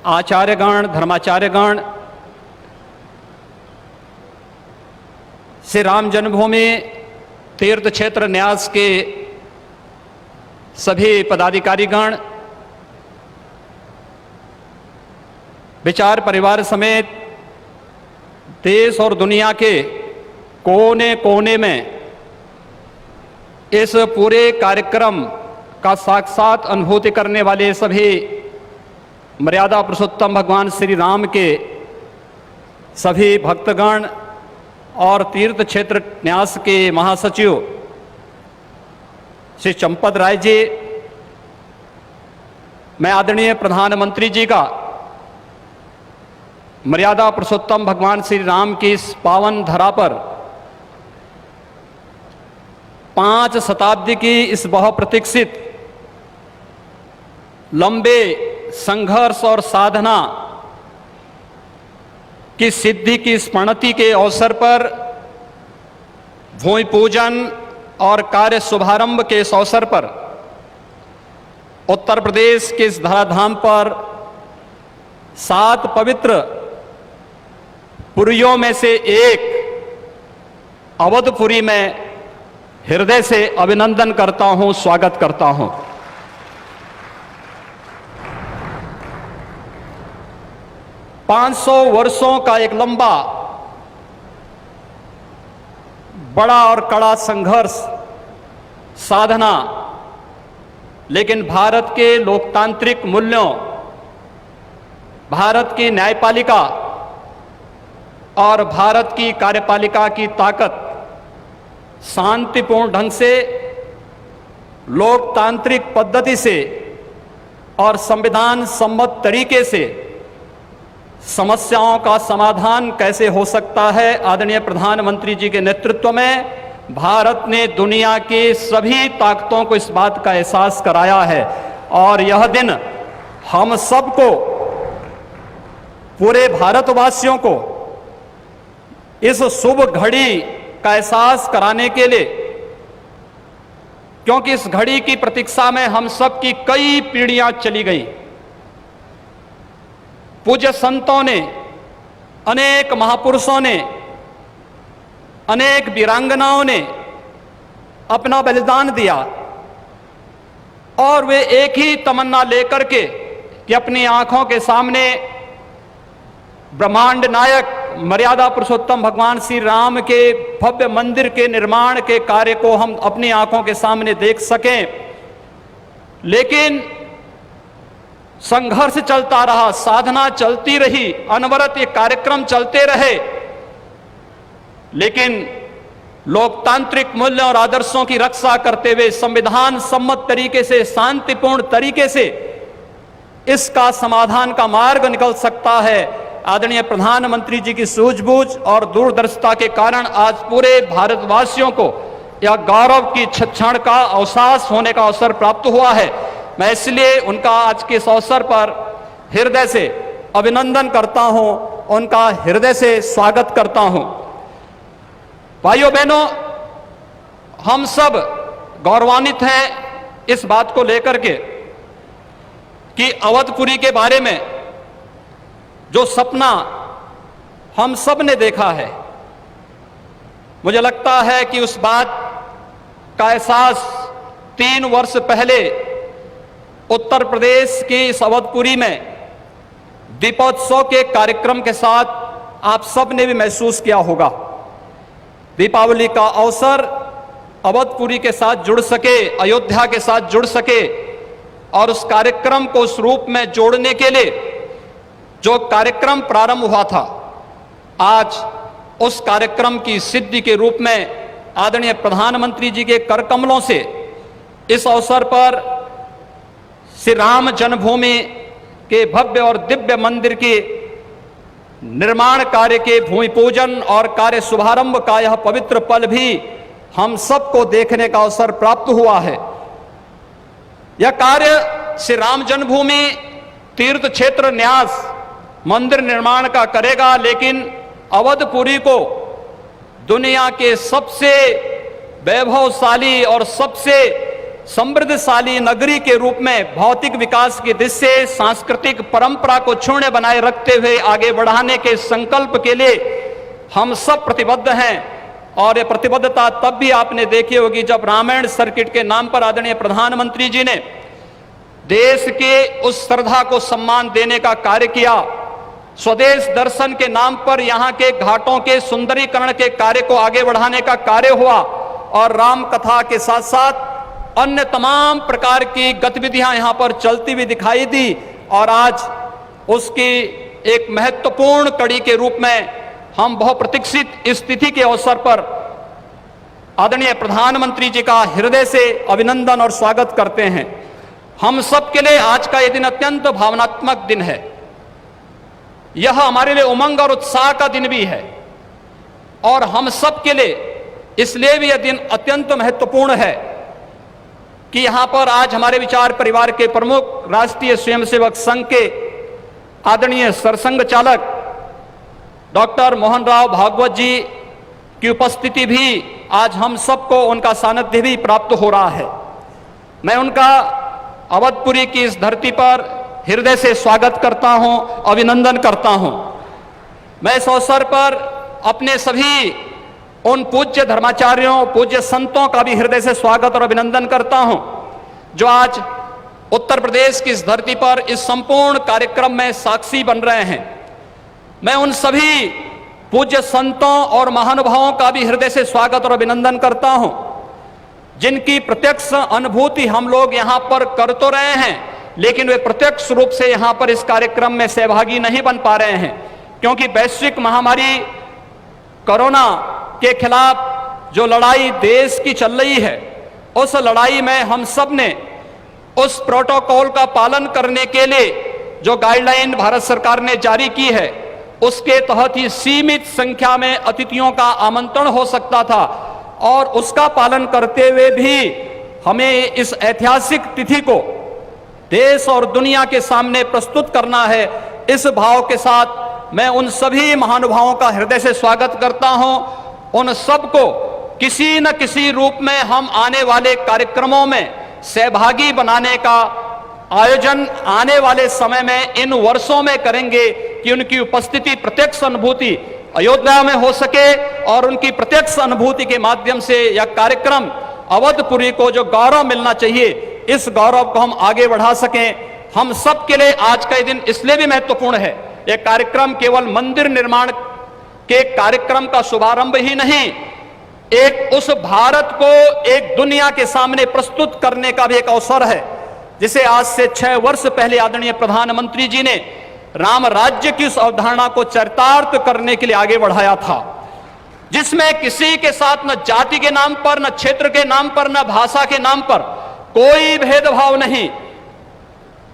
आचार्यगण, धर्माचार्यगण, श्री राम जन्मभूमि तीर्थ क्षेत्र न्यास के सभी पदाधिकारीगण, विचार परिवार समेत देश और दुनिया के कोने कोने में इस पूरे कार्यक्रम का साक्षात अनुभूति करने वाले सभी मर्यादा पुरुषोत्तम भगवान श्री राम के सभी भक्तगण और तीर्थ क्षेत्र न्यास के महासचिव श्री चंपत राय जी, मैं आदरणीय प्रधानमंत्री जी का मर्यादा पुरुषोत्तम भगवान श्री राम की इस पावन धरा पर 5 शताब्दी की इस बहुप्रतीक्षित लंबे संघर्ष और साधना की सिद्धि की स्मृति के अवसर पर भूमि पूजन और कार्य शुभारंभ के इस अवसर पर उत्तर प्रदेश के इस धराधाम पर 7 पवित्र पुरियों में से एक अवधपुरी में हृदय से अभिनंदन करता हूं, स्वागत करता हूं। पांच 500 वर्षों का एक लंबा बड़ा और कड़ा संघर्ष, साधना, लेकिन भारत के लोकतांत्रिक मूल्यों, भारत की न्यायपालिका और भारत की कार्यपालिका की ताकत शांतिपूर्ण ढंग से, लोकतांत्रिक पद्धति से और संविधान सम्मत तरीके से समस्याओं का समाधान कैसे हो सकता है। आदरणीय प्रधानमंत्री जी के नेतृत्व में भारत ने दुनिया की सभी ताकतों को इस बात का एहसास कराया है और यह दिन हम सबको, पूरे भारतवासियों को इस शुभ घड़ी का एहसास कराने के लिए, क्योंकि इस घड़ी की प्रतीक्षा में हम सब की कई पीढ़ियां चली गई। पूज्य संतों ने, अनेक महापुरुषों ने, अनेक वीरांगनाओं ने अपना बलिदान दिया और वे एक ही तमन्ना लेकर के कि अपनी आंखों के सामने ब्रह्मांड नायक मर्यादा पुरुषोत्तम भगवान श्री राम के भव्य मंदिर के निर्माण के कार्य को हम अपनी आंखों के सामने देख सकें। लेकिन संघर्ष चलता रहा, साधना चलती रही, अनवरत ये कार्यक्रम चलते रहे, लेकिन लोकतांत्रिक मूल्यों और आदर्शों की रक्षा करते हुए संविधान सम्मत तरीके से, शांतिपूर्ण तरीके से इसका समाधान का मार्ग निकल सकता है। आदरणीय प्रधानमंत्री जी की सूझबूझ और दूरदर्शिता के कारण आज पूरे भारतवासियों को यह गौरव की क्षण का अवसास होने का अवसर प्राप्त हुआ है। मैं इसलिए उनका आज के इस अवसर पर हृदय से अभिनंदन करता हूं, उनका हृदय से स्वागत करता हूं। भाइयों बहनों, हम सब गौरवान्वित हैं इस बात को लेकर के कि अवधपुरी के बारे में जो सपना हम सब ने देखा है, मुझे लगता है कि उस बात का एहसास 3 वर्ष पहले उत्तर प्रदेश की इस अवधपुरी में दीपोत्सव के कार्यक्रम के साथ आप सब ने भी महसूस किया होगा। दीपावली का अवसर अवधपुरी के साथ जुड़ सके, अयोध्या के साथ जुड़ सके और उस कार्यक्रम को उस रूप में जोड़ने के लिए जो कार्यक्रम प्रारंभ हुआ था, आज उस कार्यक्रम की सिद्धि के रूप में आदरणीय प्रधानमंत्री जी के कर कमलों से इस अवसर पर श्री राम जन्मभूमि के भव्य और दिव्य मंदिर के निर्माण कार्य के भूमि पूजन और कार्य शुभारंभ का यह पवित्र पल भी हम सबको देखने का अवसर प्राप्त हुआ है। यह कार्य श्री राम जन्मभूमि तीर्थ क्षेत्र न्यास मंदिर निर्माण का करेगा, लेकिन अवधपुरी को दुनिया के सबसे वैभवशाली और सबसे समृद्धशाली नगरी के रूप में भौतिक विकास की दृष्टि से सांस्कृतिक परंपरा को क्षुण्ण बनाए रखते हुए आगे बढ़ाने के संकल्प के लिए हम सब प्रतिबद्ध हैं। और ये प्रतिबद्धता तब भी आपने देखी होगी जब रामायण सर्किट के नाम पर आदरणीय प्रधानमंत्री जी ने देश के उस श्रद्धा को सम्मान देने का कार्य किया। स्वदेश दर्शन के नाम पर यहाँ के घाटों के सुंदरीकरण के कार्य को आगे बढ़ाने का कार्य हुआ और राम कथा के साथ साथ अन्य तमाम प्रकार की गतिविधियां यहाँ पर चलती हुई दिखाई दी। और आज उसकी एक महत्वपूर्ण कड़ी के रूप में हम बहुप्रतीक्षित स्थिति के अवसर पर आदरणीय प्रधानमंत्री जी का हृदय से अभिनंदन और स्वागत करते हैं। हम सब के लिए आज का यह दिन अत्यंत भावनात्मक दिन है। यह हमारे लिए उमंग और उत्साह का दिन भी है और हम सब के लिए इसलिए भी यह दिन अत्यंत महत्वपूर्ण है कि यहां पर आज हमारे विचार परिवार के प्रमुख राष्ट्रीय स्वयंसेवक संघ के आदरणीय सरसंघ चालक डॉक्टर मोहन राव भागवत जी की उपस्थिति भी आज हम सबको उनका सानिध्य भी प्राप्त हो रहा है। मैं उनका अवधपुरी की इस धरती पर हृदय से स्वागत करता हूं, अभिनंदन करता हूं। मैं इस अवसर पर अपने सभी उन पूज्य धर्माचार्यों, पूज्य संतों का भी हृदय से स्वागत और अभिनंदन करता हूं जो आज उत्तर प्रदेश की इस धरती पर इस संपूर्ण कार्यक्रम में साक्षी बन रहे हैं। मैं उन सभी पूज्य संतों और महानुभावों का भी हृदय से स्वागत और अभिनंदन करता हूं जिनकी प्रत्यक्ष अनुभूति हम लोग यहां पर कर तो रहे हैं, लेकिन वे प्रत्यक्ष रूप से यहां पर इस कार्यक्रम में सहभागी नहीं बन पा रहे हैं क्योंकि वैश्विक महामारी कोरोना के खिलाफ जो लड़ाई देश की चल रही है, उस लड़ाई में हम सब ने उस प्रोटोकॉल का पालन करने के लिए जो गाइडलाइन भारत सरकार ने जारी की है उसके तहत ही सीमित संख्या में अतिथियों का आमंत्रण हो सकता था और उसका पालन करते हुए भी हमें इस ऐतिहासिक तिथि को देश और दुनिया के सामने प्रस्तुत करना है। इस भाव के साथ मैं उन सभी महानुभावों का हृदय से स्वागत करता हूं। उन सबको किसी न किसी रूप में हम आने वाले कार्यक्रमों में सहभागी बनाने का आयोजन आने वाले समय में इन वर्षों में करेंगे कि उनकी उपस्थिति प्रत्यक्ष अनुभूति अयोध्या में हो सके और उनकी प्रत्यक्ष अनुभूति के माध्यम से यह कार्यक्रम अवधपुरी को जो गौरव मिलना चाहिए, इस गौरव को हम आगे बढ़ा सकें। हम सब के लिए आज का दिन इसलिए भी महत्वपूर्ण है। यह कार्यक्रम केवल मंदिर निर्माण के कार्यक्रम का शुभारंभ ही नहीं, एक उस भारत को एक दुनिया के सामने प्रस्तुत करने का भी एक अवसर है जिसे आज से 6 वर्ष पहले आदरणीय प्रधानमंत्री जी ने राम राज्य की उस अवधारणा को चरितार्थ करने के लिए आगे बढ़ाया था, जिसमें किसी के साथ न जाति के नाम पर, न क्षेत्र के नाम पर, न भाषा के नाम पर कोई भेदभाव नहीं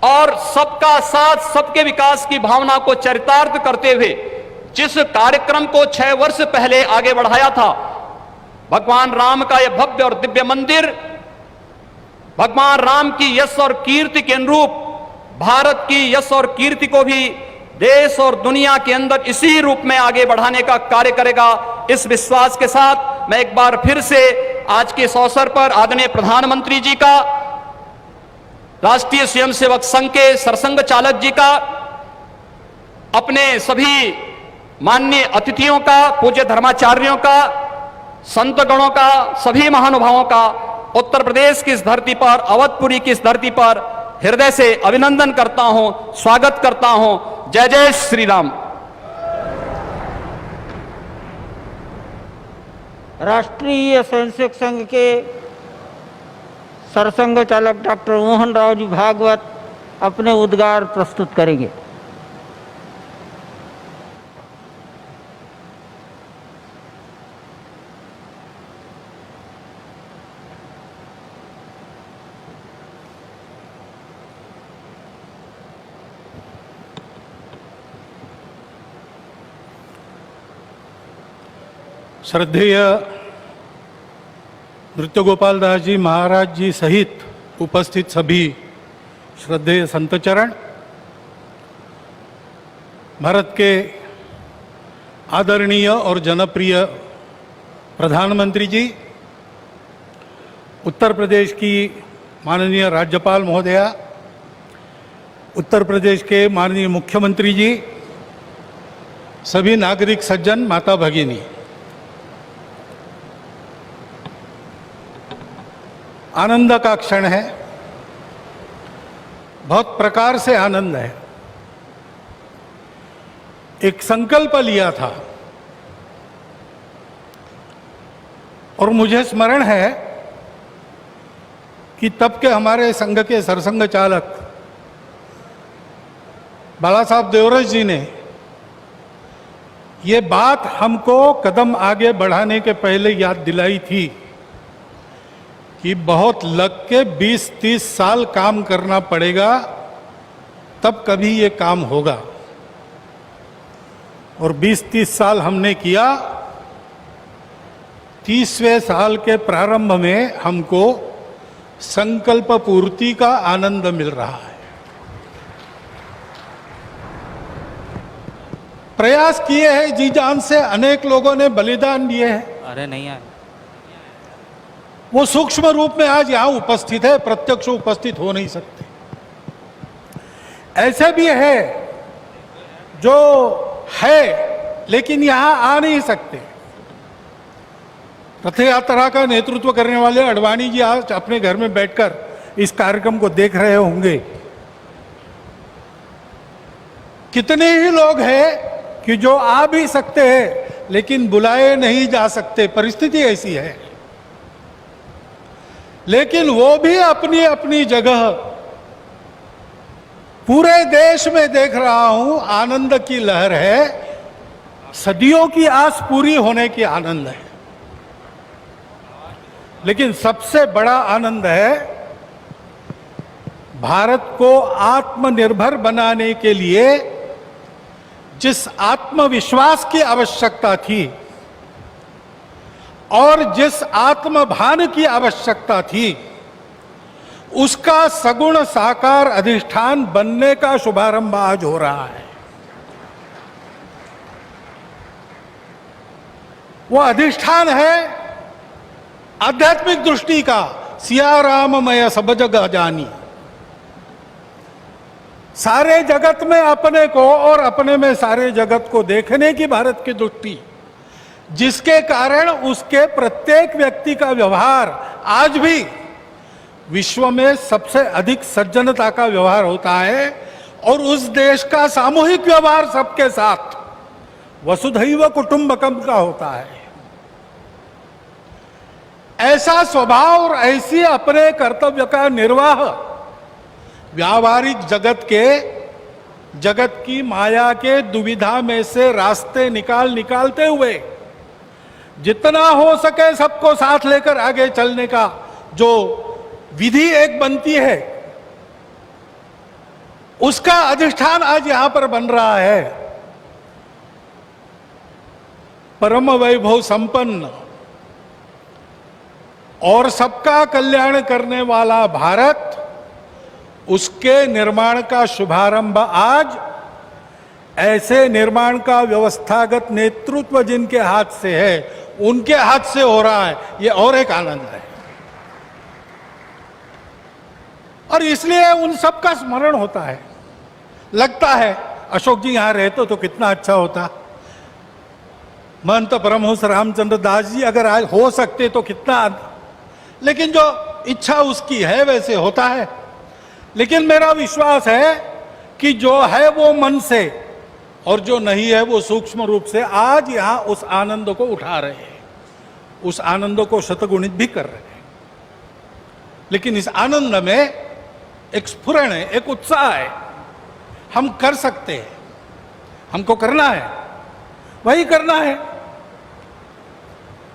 और सबका साथ सबके विकास की भावना को चरितार्थ करते हुए जिस कार्यक्रम को 6 वर्ष पहले आगे बढ़ाया था, भगवान राम का यह भव्य और दिव्य मंदिर भगवान राम की यश और कीर्ति के अनुरूप भारत की यश और कीर्ति को भी देश और दुनिया के अंदर इसी रूप में आगे बढ़ाने का कार्य करेगा। इस विश्वास के साथ मैं एक बार फिर से आज के इस अवसर पर आदरणीय प्रधानमंत्री जी का, राष्ट्रीय स्वयंसेवक संघ के सरसंघ चालक जी का, अपने सभी माननीय अतिथियों का, पूज्य धर्माचार्यों का, संतगणों का, सभी महानुभावों का उत्तर प्रदेश की इस धरती पर, अवधपुरी की इस धरती पर हृदय से अभिनंदन करता हूं, स्वागत करता हूं। जय जय श्री राम। राष्ट्रीय स्वयंसेवक संघ के सरसंघ चालक डॉक्टर मोहन राव जी भागवत अपने उद्गार प्रस्तुत करेंगे। श्रद्धेय नृत्य गोपाल दास जी महाराज जी सहित उपस्थित सभी श्रद्धेय संतचरण, भारत के आदरणीय और जनप्रिय प्रधानमंत्री जी, उत्तर प्रदेश की माननीय राज्यपाल महोदया, उत्तर प्रदेश के माननीय मुख्यमंत्री जी, सभी नागरिक सज्जन, माता भगिनी, आनंद का क्षण है, बहुत प्रकार से आनंद है। एक संकल्प लिया था और मुझे स्मरण है कि तब के हमारे संघ के सरसंघ चालक बाला साहब देवरस जी ने ये बात हमको कदम आगे बढ़ाने के पहले याद दिलाई थी कि बहुत लग के 20-30 साल काम करना पड़ेगा, तब कभी ये काम होगा। और 20-30 साल हमने किया। 30वें साल के प्रारंभ में हमको संकल्प पूर्ति का आनंद मिल रहा है। प्रयास किए हैं जी जान से, अनेक लोगों ने बलिदान दिए हैं। अरे नहीं आए, वो सूक्ष्म रूप में आज यहां उपस्थित है, प्रत्यक्ष उपस्थित हो नहीं सकते। ऐसे भी है जो है लेकिन यहां आ नहीं सकते। रथ यात्रा का नेतृत्व करने वाले अडवाणी जी आज अपने घर में बैठकर इस कार्यक्रम को देख रहे होंगे। कितने ही लोग हैं कि जो आ भी सकते हैं लेकिन बुलाए नहीं जा सकते, परिस्थिति ऐसी है। लेकिन वो भी अपनी अपनी जगह, पूरे देश में देख रहा हूं आनंद की लहर है, सदियों की आस पूरी होने की आनंद है। लेकिन सबसे बड़ा आनंद है भारत को आत्मनिर्भर बनाने के लिए जिस आत्मविश्वास की आवश्यकता थी और जिस आत्मभान की आवश्यकता थी, उसका सगुण साकार अधिष्ठान बनने का शुभारंभ आज हो रहा है। वो अधिष्ठान है आध्यात्मिक दृष्टि का, सिया राममय सब जगह जानी। सारे जगत में अपने को और अपने में सारे जगत को देखने की भारत की दृष्टि, जिसके कारण उसके प्रत्येक व्यक्ति का व्यवहार आज भी विश्व में सबसे अधिक सज्जनता का व्यवहार होता है और उस देश का सामूहिक व्यवहार सबके साथ वसुधैव कुटुंबकम का होता है। ऐसा स्वभाव और ऐसी अपने कर्तव्य का निर्वाह व्यावहारिक जगत की माया के दुविधा में से रास्ते निकालते हुए जितना हो सके सबको साथ लेकर आगे चलने का जो विधि एक बनती है, उसका अधिष्ठान आज यहां पर बन रहा है। परम वैभव संपन्न और सबका कल्याण करने वाला भारत, उसके निर्माण का शुभारंभ आज ऐसे निर्माण का व्यवस्थागत नेतृत्व जिनके हाथ से है, उनके हाथ से हो रहा है। ये और एक आनंद है और इसलिए उन सब का स्मरण होता है। लगता है अशोक जी यहां रहते तो कितना अच्छा होता, महंत परमहंस रामचंद्र दास जी अगर आज हो सकते तो कितना, लेकिन जो इच्छा उसकी है वैसे होता है। लेकिन मेरा विश्वास है कि जो है वो मन से और जो नहीं है वो सूक्ष्म रूप से आज यहां उस आनंद को उठा रहे हैं, उस आनंद को शतगुणित भी कर रहे हैं। लेकिन इस आनंद में एक स्फुरण है, एक उत्साह है। हम कर सकते हैं, हमको करना है, वही करना है।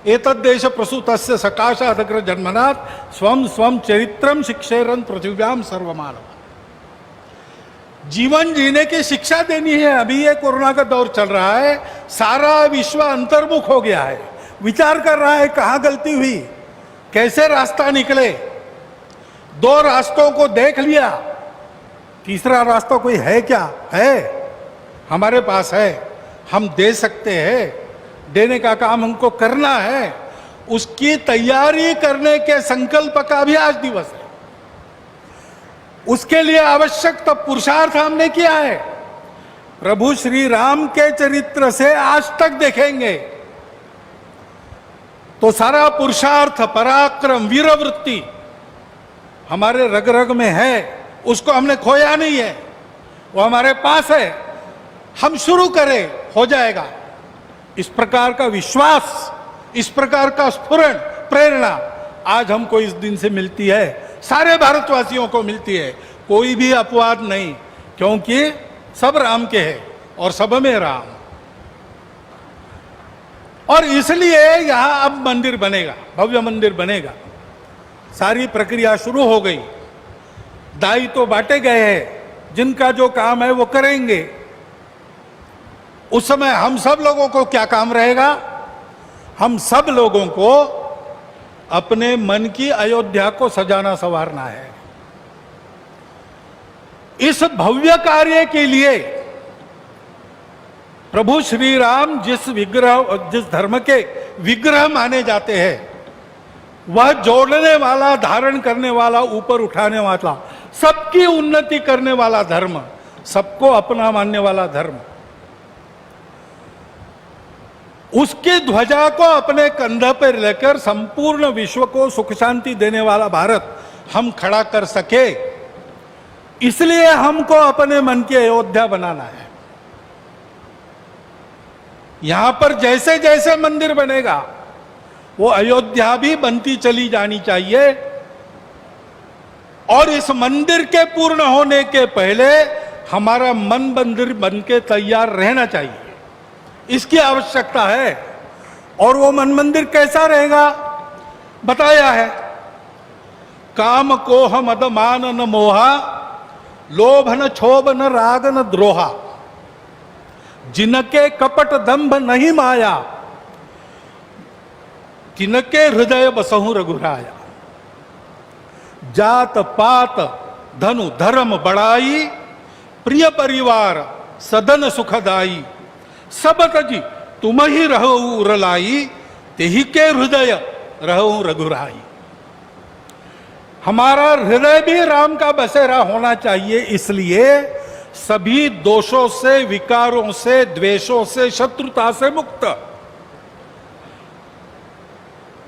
एतद्देश प्रसूतस्य सकाशादग्र जन्मनात् स्वम स्वम चरित्रम शिक्षेरन पृथिव्याम सर्वमानव। जीवन जीने की शिक्षा देनी है। अभी ये कोरोना का दौर चल रहा है, सारा विश्व अंतर्मुख हो गया है। विचार कर रहा है कहाँ गलती हुई, कैसे रास्ता निकले। दो रास्तों को देख लिया, तीसरा रास्ता कोई है क्या? है, हमारे पास है, हम दे सकते हैं, देने का काम हमको करना है। उसकी तैयारी करने के संकल्प का भी आज दिवस है। उसके लिए आवश्यक तो पुरुषार्थ हमने किया है। प्रभु श्री राम के चरित्र से आज तक देखेंगे तो सारा पुरुषार्थ, पराक्रम, वीरवृत्ति हमारे रग रग में है। उसको हमने खोया नहीं है, वो हमारे पास है। हम शुरू करें, हो जाएगा। इस प्रकार का विश्वास, इस प्रकार का स्फुरण, प्रेरणा आज हमको इस दिन से मिलती है, सारे भारतवासियों को मिलती है। कोई भी अपवाद नहीं, क्योंकि सब राम के हैं और सब में राम। और इसलिए यहां अब मंदिर बनेगा, भव्य मंदिर बनेगा। सारी प्रक्रिया शुरू हो गई, दाई तो बांटे गए हैं, जिनका जो काम है वो करेंगे। उस समय हम सब लोगों को क्या काम रहेगा? हम सब लोगों को अपने मन की अयोध्या को सजाना संवारना है। इस भव्य कार्य के लिए प्रभु श्री राम जिस धर्म के विग्रह माने जाते हैं, वह जोड़ने वाला, धारण करने वाला, ऊपर उठाने वाला, सबकी उन्नति करने वाला धर्म, सबको अपना मानने वाला धर्म, उसकी ध्वजा को अपने कंधे पर लेकर संपूर्ण विश्व को सुख शांति देने वाला भारत हम खड़ा कर सके, इसलिए हमको अपने मन की अयोध्या बनाना है। यहां पर जैसे जैसे मंदिर बनेगा वो अयोध्या भी बनती चली जानी चाहिए। और इस मंदिर के पूर्ण होने के पहले हमारा मन मंदिर बन के तैयार रहना चाहिए, इसकी आवश्यकता है। और वो मन मंदिर कैसा रहेगा बताया है। काम कोह मद मान न मोहा, लोभ न क्षोभ न राग न द्रोहा, जिनके कपट दंभ नहीं माया, तिनके हृदय बसहु रघुराया। जात पात धनु धर्म बड़ाई, प्रिय परिवार सदन सुखदाई, सब तजी तुम ही रहो उरलाई, तेहि के हृदय रहो रघुराई। हमारा हृदय भी राम का बसेरा होना चाहिए। इसलिए सभी दोषों से, विकारों से, द्वेषों से, शत्रुता से मुक्त।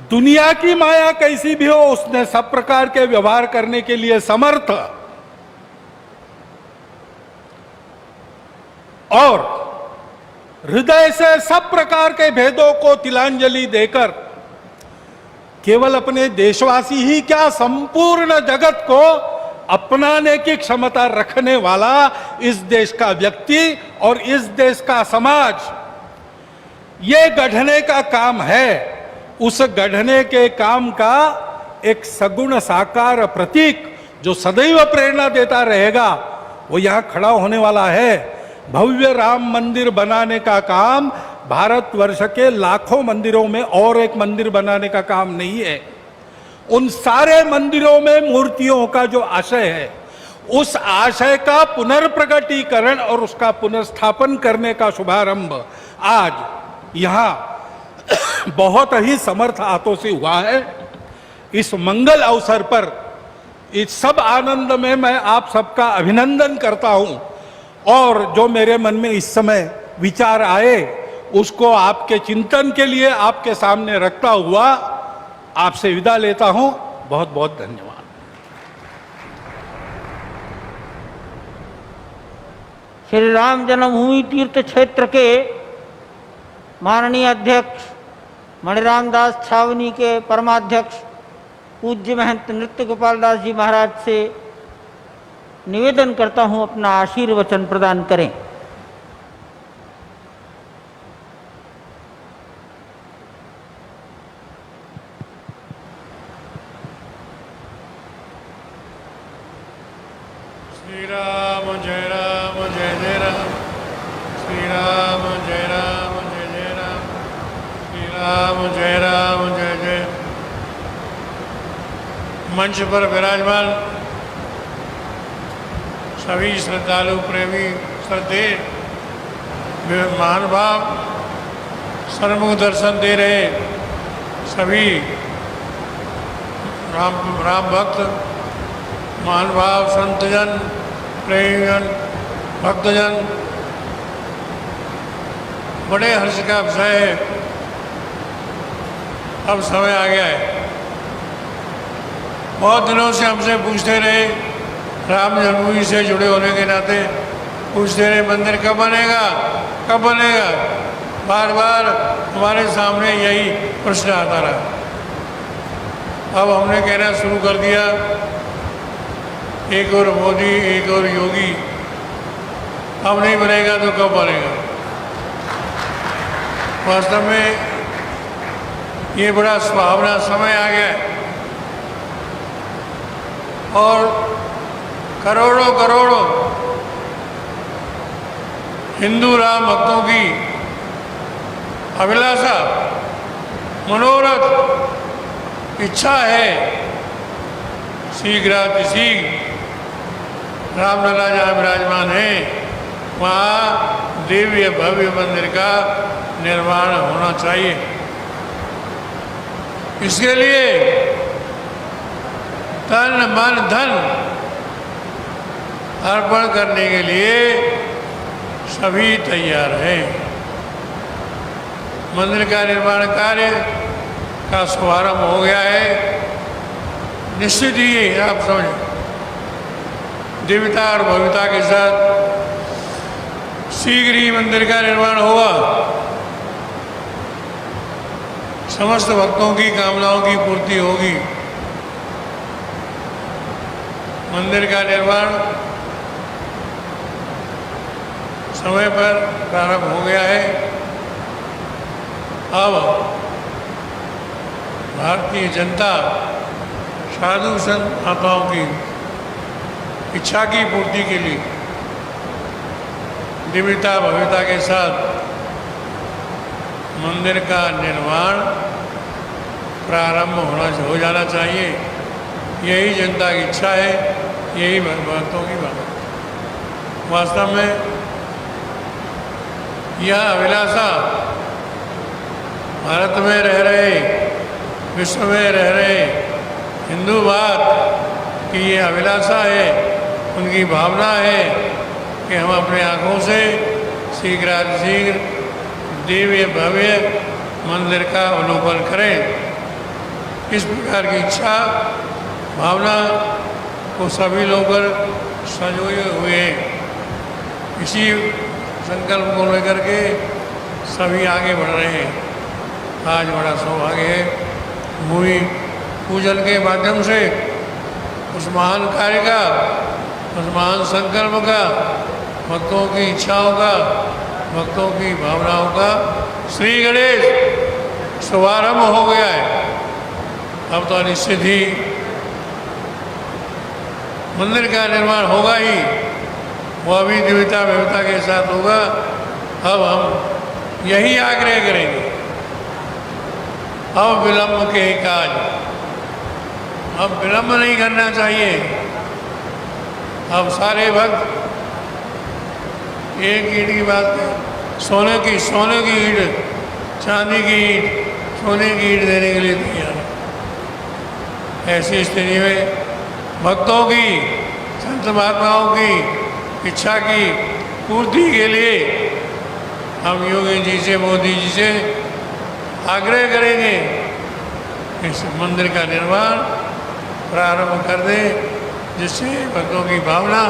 दुनिया की माया कैसी भी हो, उसने सब प्रकार के व्यवहार करने के लिए समर्थ। और हृदय से सब प्रकार के भेदों को तिलांजलि देकर केवल अपने देशवासी ही क्या, संपूर्ण जगत को अपनाने की क्षमता रखने वाला इस देश का व्यक्ति और इस देश का समाज, ये गढ़ने का काम है। उस गढ़ने के काम का एक सगुण साकार प्रतीक जो सदैव प्रेरणा देता रहेगा, वो यहां खड़ा होने वाला है। भव्य राम मंदिर बनाने का काम भारतवर्ष के लाखों मंदिरों में और एक मंदिर बनाने का काम नहीं है। उन सारे मंदिरों में मूर्तियों का जो आशय है, उस आशय का पुनर्प्रगटीकरण और उसका पुनर्स्थापन करने का शुभारंभ आज यहां बहुत ही समर्थ हाथों से हुआ है। इस मंगल अवसर पर इस सब आनंद में मैं आप सबका अभिनंदन करता हूं। और जो मेरे मन में इस समय विचार आए, उसको आपके चिंतन के लिए आपके सामने रखता हुआ आपसे विदा लेता हूं। बहुत बहुत धन्यवाद। श्री राम जन्मभूमि तीर्थ क्षेत्र के माननीय अध्यक्ष मणिराम दास छावनी के परमाध्यक्ष पूज्य महंत नृत्य गोपाल दास जी महाराज से निवेदन करता हूं, अपना आशीर्वचन प्रदान करें। श्री राम जय जय राम, श्री राम जय जय राम, श्री राम राम जय जय। मंच पर विराजमान सभी श्रद्धालु प्रेमी श्रद्धे महानुभाव, सन्मुख दर्शन दे रहे सभी राम भक्त महानुभाव, संतजन, प्रेमीजन, भक्तजन, बड़े हर्ष का विषय है। अब समय आ गया है। बहुत दिनों से हमसे पूछते रहे, राम जन्मभूमि से जुड़े होने के नाते पूछते रहे मंदिर कब बनेगा, कब बनेगा। बार बार हमारे सामने यही प्रश्न आता रहा। अब हमने कहना शुरू कर दिया, एक और मोदी, एक और योगी, अब नहीं बनेगा तो कब बनेगा। वास्तव में ये बड़ा सुहावना समय आ गया है और करोड़ों करोड़ों हिंदू राम भक्तों की अभिलाषा, मनोरथ, इच्छा है शीघ्रातिशीघ्र रामलला जहाँ विराजमान है वहाँ दिव्य भव्य मंदिर का निर्माण होना चाहिए। इसके लिए तन मन धन अर्पण करने के लिए सभी तैयार हैं। मंदिर का निर्माण कार्य का शुभारंभ हो गया है। निश्चित ही आप समझ दिव्यता और भव्यता के साथ शीघ्र ही मंदिर का निर्माण होगा। समस्त भक्तों की कामनाओं की पूर्ति होगी। मंदिर का निर्माण समय पर प्रारंभ हो गया है। अब भारतीय जनता साधु संत महात्माओं की इच्छा की पूर्ति के लिए दिव्यता भव्यता के साथ मंदिर का निर्माण प्रारंभ हो जाना चाहिए। यही जनता की इच्छा है, यही भक्तों की बात है। वास्तव में यह अभिलाषा भारत में रह रहे, विश्व में रह रहे हिंदू बात की ये अभिलाषा है, उनकी भावना है कि हम अपने आँखों से शीघ्रातिशीघ्र दिव्य भव्य मंदिर का अवलोकन करें। इस प्रकार की इच्छा भावना को सभी लोग संजोए हुए हैं। इसी संकल्प को लेकर के सभी आगे बढ़ रहे हैं। आज बड़ा सौभाग्य है भूमि पूजन के माध्यम से उस महान कार्य का, उस महान संकल्प का, भक्तों की इच्छाओं का, भक्तों की भावनाओं का श्री गणेश शुभारंभ हो गया है। अब तो निश्चित ही मंदिर का निर्माण होगा ही, वह भी दिव्यता भव्यता के साथ होगा। अब हम यही आग्रह करेंगे, अब विलंब के काज, अब विलंब नहीं करना चाहिए। अब सारे भक्त एक ईंट की बात है, सोने की ईंट, चांदी की ईंट, सोने की ईंट देने के लिए तैयार है। ऐसी स्थिति में भक्तों की, संत महात्माओं की इच्छा की पूर्ति के लिए हम योगी जी से, मोदी जी से आग्रह करेंगे इस मंदिर का निर्माण प्रारंभ कर दें, जिससे भक्तों की भावना,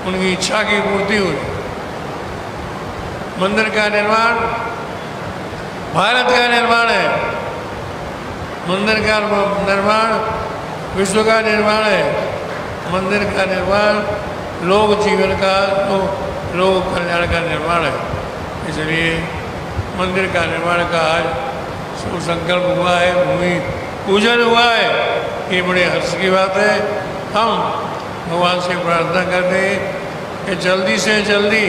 उनकी इच्छा की पूर्ति हो। मंदिर का निर्माण भारत का निर्माण है, मंदिर का निर्माण विश्व का निर्माण है। मंदिर का निर्माण लोक जीवन का, लोक कल्याण का निर्माण है। इसलिए मंदिर का निर्माण का आज शुभ संकल्प हुआ है, भूमि पूजन हुआ है। ये बड़े हर्ष की बात है। हम भगवान से प्रार्थना करते हैं कि जल्दी से जल्दी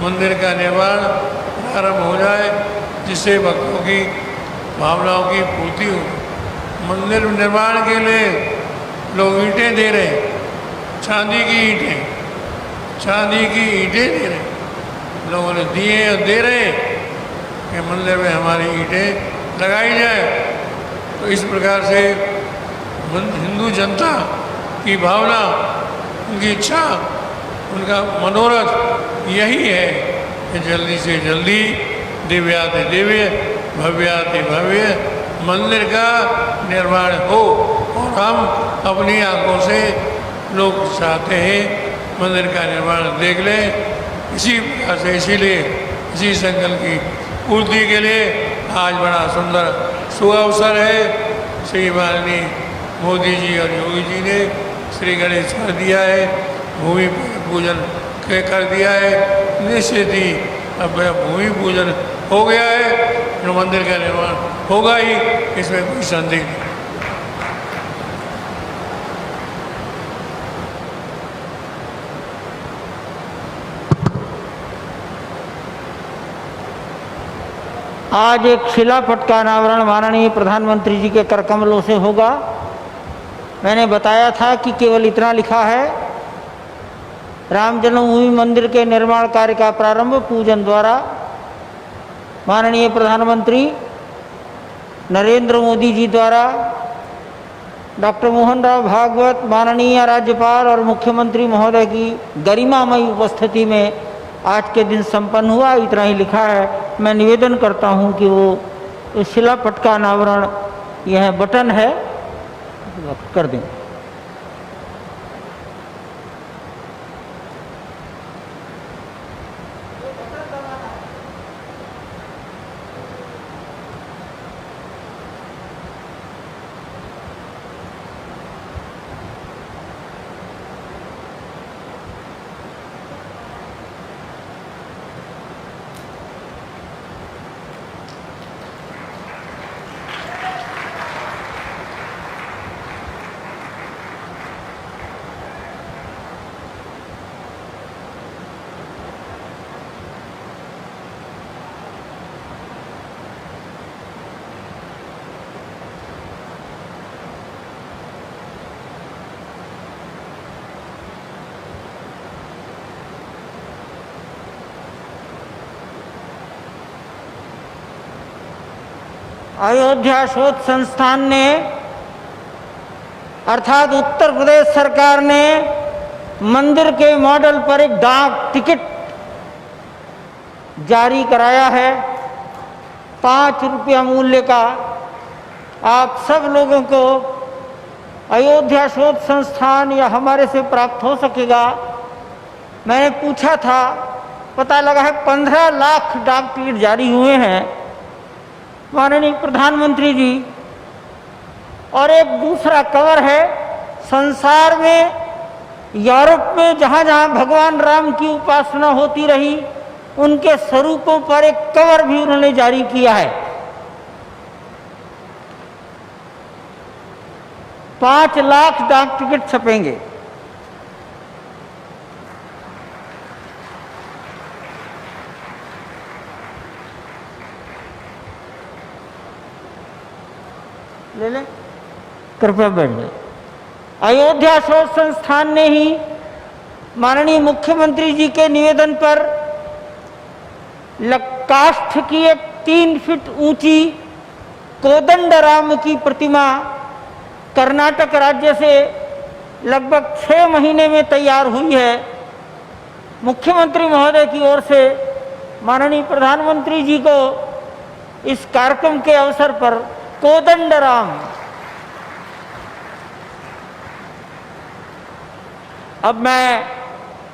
मंदिर का निर्माण प्रारंभ हो जाए, जिससे भक्तों की भावनाओं की पूर्ति हो। मंदिर निर्माण के लिए लोग ईंटें दे रहे हैं, चांदी की ईंटें, चांदी की ईंटें दे रहे हैं, लोगों ने दिए और दे रहे हैं कि मंदिर में हमारी ईंटें लगाई जाए। तो इस प्रकार से हिंदू जनता की भावना, उनकी इच्छा, उनका मनोरथ यही है कि जल्दी से जल्दी दिव्याति दिव्य भव्याति भव्य मंदिर का निर्माण हो। और हम अपनी आंखों से लोग चाहते हैं मंदिर का निर्माण देख लें। इसी प्रकार से इसीलिए इसी संकल्प की पूर्ति के लिए आज बड़ा सुंदर सुअवसर है। श्री माननीय मोदी जी और योगी जी ने श्री गणेश कर दिया है, भूमि पूजन कर दिया है। निश्चित ही अब भूमि पूजन हो गया है, जो मंदिर का निर्माण होगा ही, इसमें कोई संदेह नहीं। आज एक शिलापट का अनावरण माननीय प्रधानमंत्री जी के कर कमलों से होगा। मैंने बताया था कि केवल इतना लिखा है, राम जन्मभूमि मंदिर के निर्माण कार्य का प्रारंभ पूजन द्वारा माननीय प्रधानमंत्री नरेंद्र मोदी जी द्वारा डॉक्टर मोहन राव भागवत माननीय राज्यपाल और मुख्यमंत्री महोदय की गरिमामयी उपस्थिति में आज के दिन संपन्न हुआ। इतना ही लिखा है। मैं निवेदन करता हूं कि वो शिलापट का अनावरण, यह बटन है, कर दें। अयोध्या शोध संस्थान ने अर्थात उत्तर प्रदेश सरकार ने मंदिर के मॉडल पर एक डाक टिकट जारी कराया है 5 रुपया मूल्य का। आप सब लोगों को अयोध्या शोध संस्थान या हमारे से प्राप्त हो सकेगा। मैंने पूछा था, पता लगा है 15 लाख डाक टिकट जारी हुए हैं माननीय प्रधानमंत्री जी। और एक दूसरा कवर है, संसार में, यूरोप में जहाँ जहाँ भगवान राम की उपासना होती रही उनके स्वरूपों पर एक कवर भी उन्होंने जारी किया है। 5 लाख डाक टिकट छपेंगे। ले लें, कृपया बैठ जाए। अयोध्या शोध संस्थान ने ही माननीय मुख्यमंत्री जी के निवेदन पर काष्ठ की एक 3 फीट ऊंची कोदंडराम की प्रतिमा कर्नाटक राज्य से लगभग 6 महीने में तैयार हुई है। मुख्यमंत्री महोदय की ओर से माननीय प्रधानमंत्री जी को इस कार्यक्रम के अवसर पर कोदंडराम, अब मैं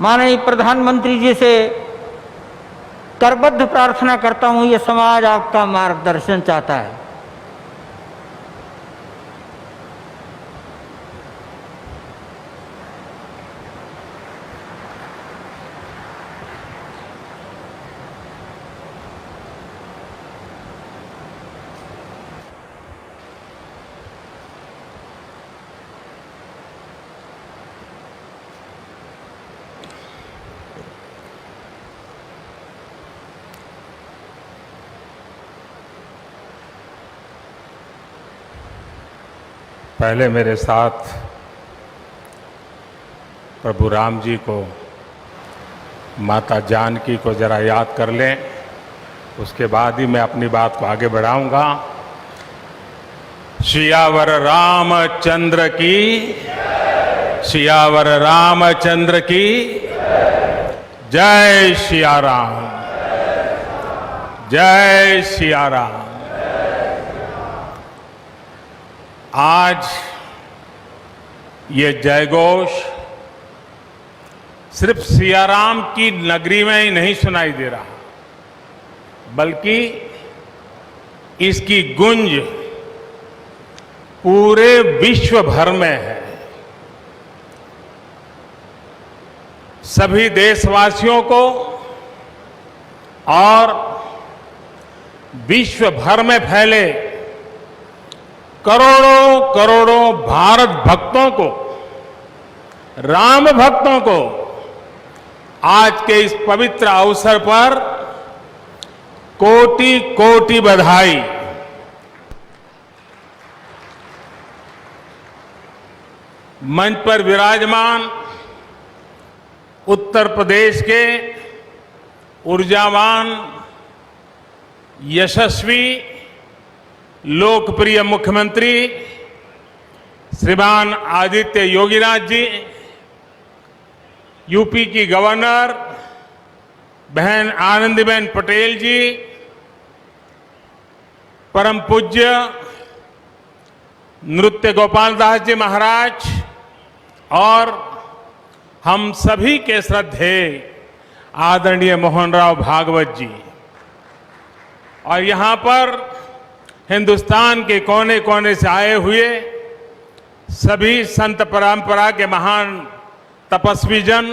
माननीय प्रधानमंत्री जी से करबद्ध प्रार्थना करता हूं, ये समाज आपका मार्गदर्शन चाहता है। पहले मेरे साथ प्रभु राम जी को, माता जानकी को जरा याद कर लें, उसके बाद ही मैं अपनी बात को आगे बढ़ाऊंगा। सियावर रामचंद्र की, सियावर रामचंद्र की जय सिया राम, जय सिया राम। आज ये जयघोष सिर्फ सियाराम की नगरी में ही नहीं सुनाई दे रहा, बल्कि इसकी गूंज पूरे विश्व भर में है। सभी देशवासियों को और विश्व भर में फैले करोड़ों करोड़ों भारत भक्तों को, राम भक्तों को आज के इस पवित्र अवसर पर कोटि कोटि बधाई। मंच पर विराजमान उत्तर प्रदेश के ऊर्जावान, यशस्वी, लोकप्रिय मुख्यमंत्री श्रीमान आदित्य योगीनाथ जी, यूपी की गवर्नर बहन आनंदीबेन पटेल जी, परम पूज्य नृत्य गोपाल दास जी महाराज और हम सभी के श्रद्धेय आदरणीय मोहनराव भागवत जी, और यहां पर हिंदुस्तान के कोने कोने से आए हुए सभी संत परंपरा के महान तपस्वी जन,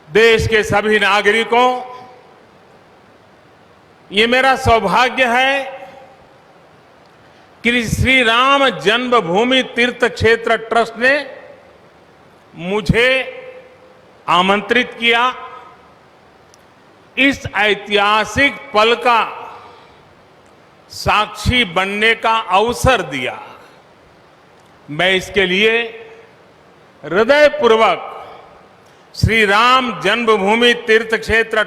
देश के सभी नागरिकों, ये मेरा सौभाग्य है कि श्री राम जन्मभूमि तीर्थ क्षेत्र ट्रस्ट ने मुझे आमंत्रित किया, इस ऐतिहासिक पल का साक्षी बनने का अवसर दिया। मैं इसके लिए हृदयपूर्वक श्री राम जन्मभूमि तीर्थ क्षेत्र